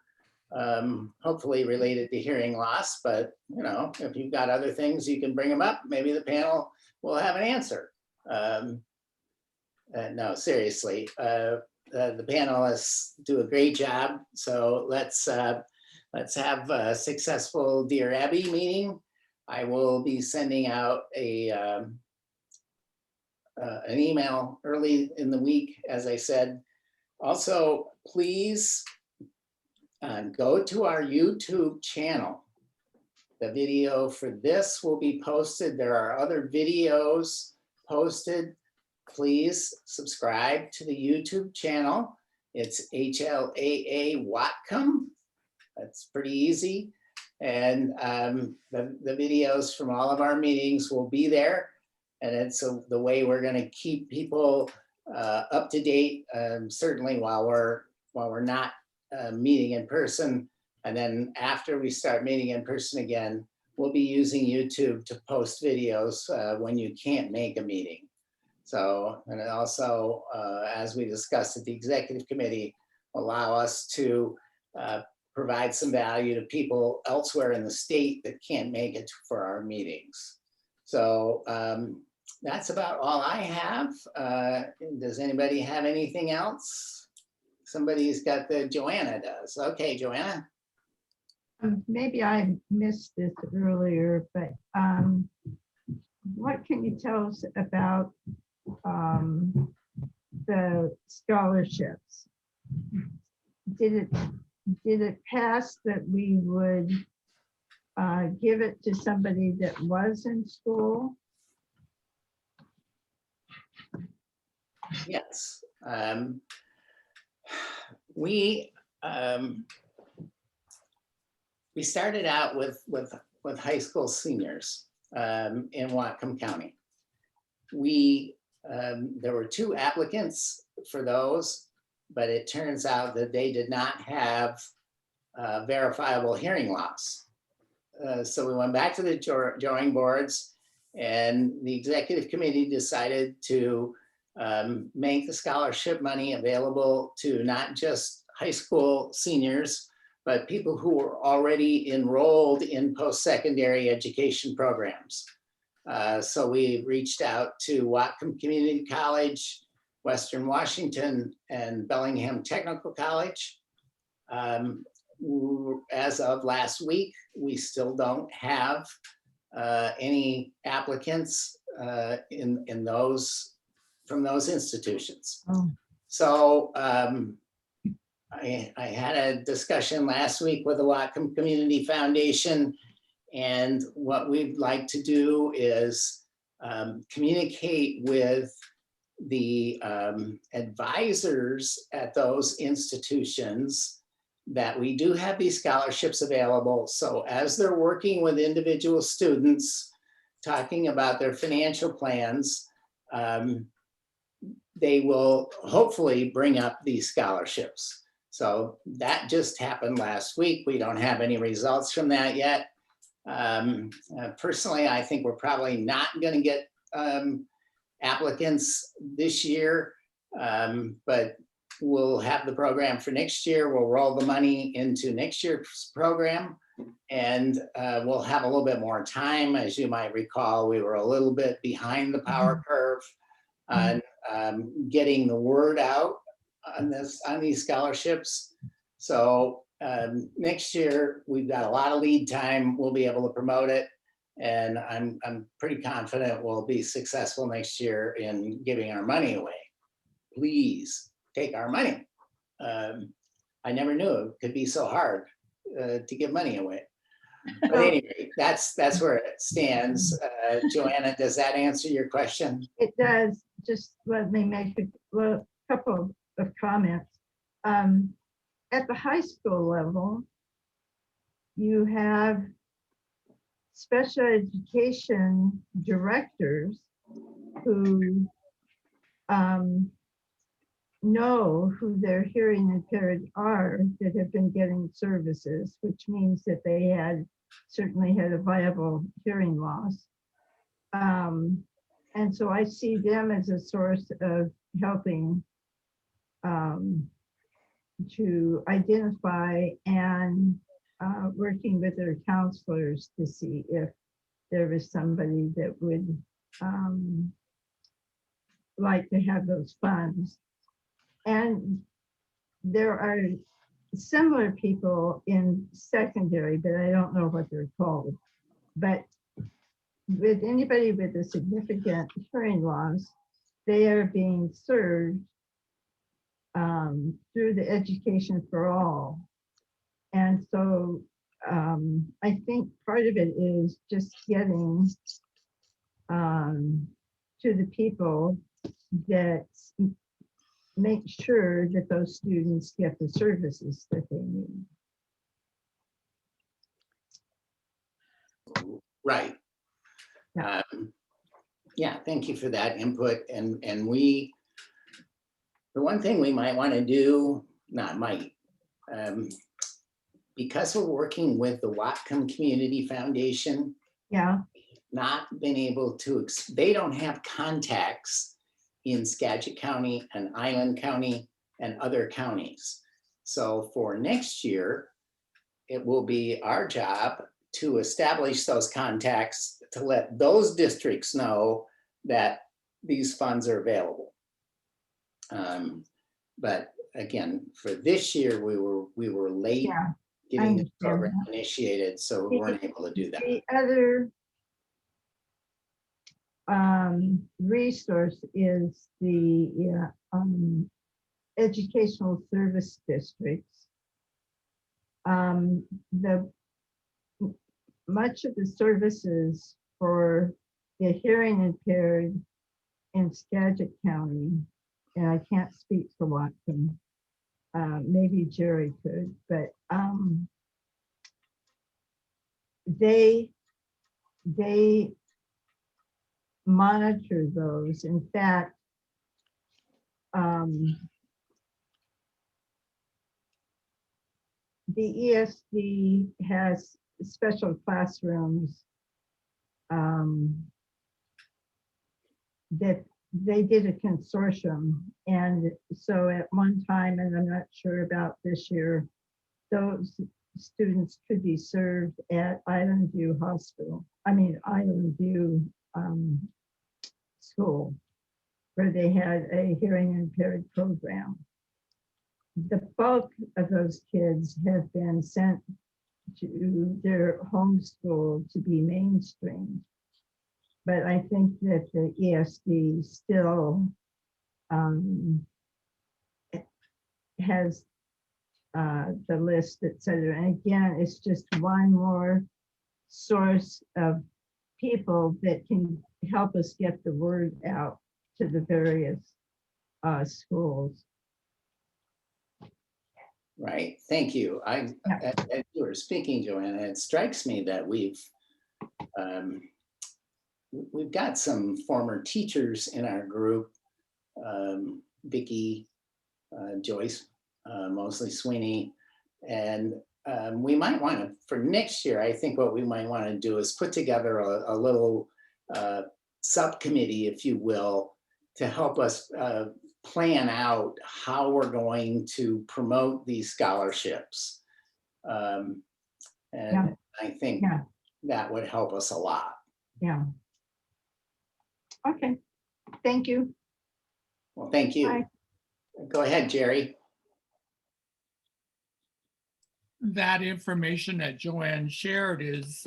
hopefully related to hearing loss, but you know, if you've got other things, you can bring them up. Maybe the panel will have an answer. No, seriously, the panelists do a great job. So let's have a successful Dear Abby meeting. I will be sending out an email early in the week, as I said, Also, please go to our YouTube channel. The video for this will be posted. There are other videos posted. Please subscribe to the YouTube channel. It's HLAA Whatcom. That's pretty easy. And the videos from all of our meetings will be there. And it's the way we're going to keep people up to date, certainly while we're not meeting in person. And then after we start meeting in person again, we'll be using YouTube to post videos when you can't make a meeting. So, and it also, as we discussed at the executive committee, allow us to provide some value to people elsewhere in the state that can't make it for our meetings. So that's about all I have. Does anybody have anything else? Somebody's got Joanna does. Okay, Joanna. Maybe I missed this earlier, but what can you tell us about the scholarships? Did it pass that we would give it to somebody that was in school? Yes. We started out with high school seniors in Whatcom County. There were 2 applicants for those, but it turns out that they did not have verifiable hearing loss. So we went back to the drawing boards, and the executive committee decided to make the scholarship money available to not just high school seniors, but people who were already enrolled in post-secondary education programs. So we reached out to Whatcom Community College, Western Washington, and Bellingham Technical College. As of last week, we still don't have any applicants in those, from those institutions. Oh. So I had a discussion last week with the Whatcom Community Foundation, and what we'd like to do is communicate with the advisors at those institutions that we do have these scholarships available. So as they're working with individual students, talking about their financial plans, they will hopefully bring up these scholarships. So that just happened last week. We don't have any results from that yet. Personally, I think we're probably not going to get applicants this year, but we'll have the program for next year. We'll roll the money into next year's program, and we'll have a little bit more time. As you might recall, we were a little bit behind the power curve on getting the word out on these scholarships. So next year, we've got a lot of lead time. We'll be able to promote it. And I'm pretty confident we'll be successful next year in giving our money away. Please take our money. I never knew it could be so hard to give money away. But anyway, that's where it stands. Joanna, does that answer your question? It does. Just let me make a couple of comments. At the high school level, you have special education directors who know who their hearing impaired are that have been getting services, which means that they certainly had a viable hearing loss. And so I see them as a source of helping to identify and working with their counselors to see if there is somebody that would like to have those funds. And there are similar people in secondary, but I don't know what they're called. But with anybody with a significant hearing loss, they are being served through the Education for All. And so I think part of it is just getting to the people that make sure that those students get the services that they need. Right. Yeah. Yeah, thank you for that input. And the one thing we might want to do, not might, because we're working with the Whatcom Community Foundation, Yeah, not been able to, they don't have contacts in Skagit County and Island County and other counties. So for next year, it will be our job to establish those contacts to let those districts know that these funds are available. But again, for this year, we were late yeah. getting the understand program initiated, so we weren't able to do that. The other resource is the educational service districts. Much of the services for the hearing impaired in Skagit County, and I can't speak for Whatcom, maybe Jerry could, but they monitor those. In fact, the ESD has special classrooms that they did a consortium. And so at one time, and I'm not sure about this year, those students could be served at Island View Hospital. I mean, Island View School, where they had a hearing impaired program. The bulk of those kids have been sent to their home school to be mainstreamed. But I think that the ESD still has the list, et cetera. And again, it's just one more source of people that can help us get the word out to the various schools. Right, thank you. As you were speaking, Joanna, it strikes me that we've got some former teachers in our group, Vicki, Joyce, Mosley Sweeney, and we might want to, for next year, I think what we might want to do is put together a little subcommittee, if you will, to help us plan out how we're going to promote these scholarships. And I think that would help us a lot. Yeah. Okay, thank you. Well, thank you. Bye. Go ahead, Jerry. That information that Joanne shared is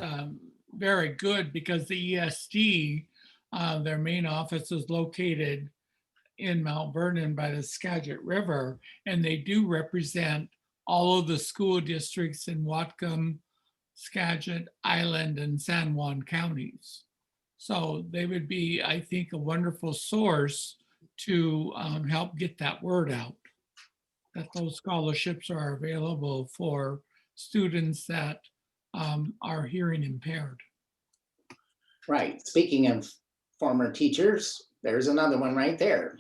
very good because the ESD, their main office is located in Mount Vernon by the Skagit River, and they do represent all of the school districts in Whatcom, Skagit, Island, and San Juan counties. So they would be, I think, a wonderful source to help get that word out, that those scholarships are available for students that are hearing impaired. Right. Speaking of former teachers, there's another one right there,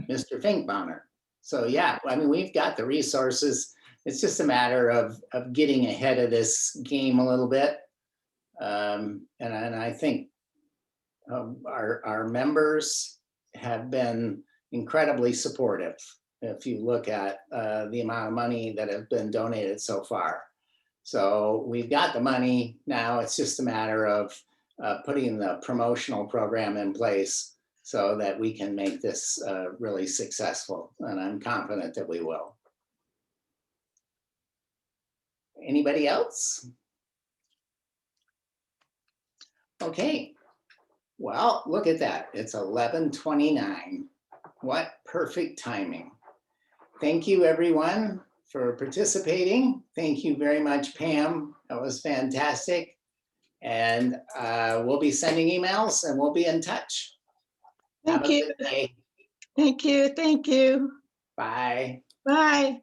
Mr. Finkbonner. So yeah, I mean, we've got the resources. It's just a matter of getting ahead of this game a little bit. And I think our members have been incredibly supportive. If you look at the amount of money that have been donated so far. So we've got the money now. It's just a matter of putting the promotional program in place so that we can make this really successful. And I'm confident that we will. Anybody else? Okay. Well, look at that. It's 11:29. What perfect timing. thank you, everyone, for participating. Thank you very much, Pam. That was fantastic. And we'll be sending emails and we'll be in touch. Have Thank a you. good day. Thank you. Thank you. Bye. Bye.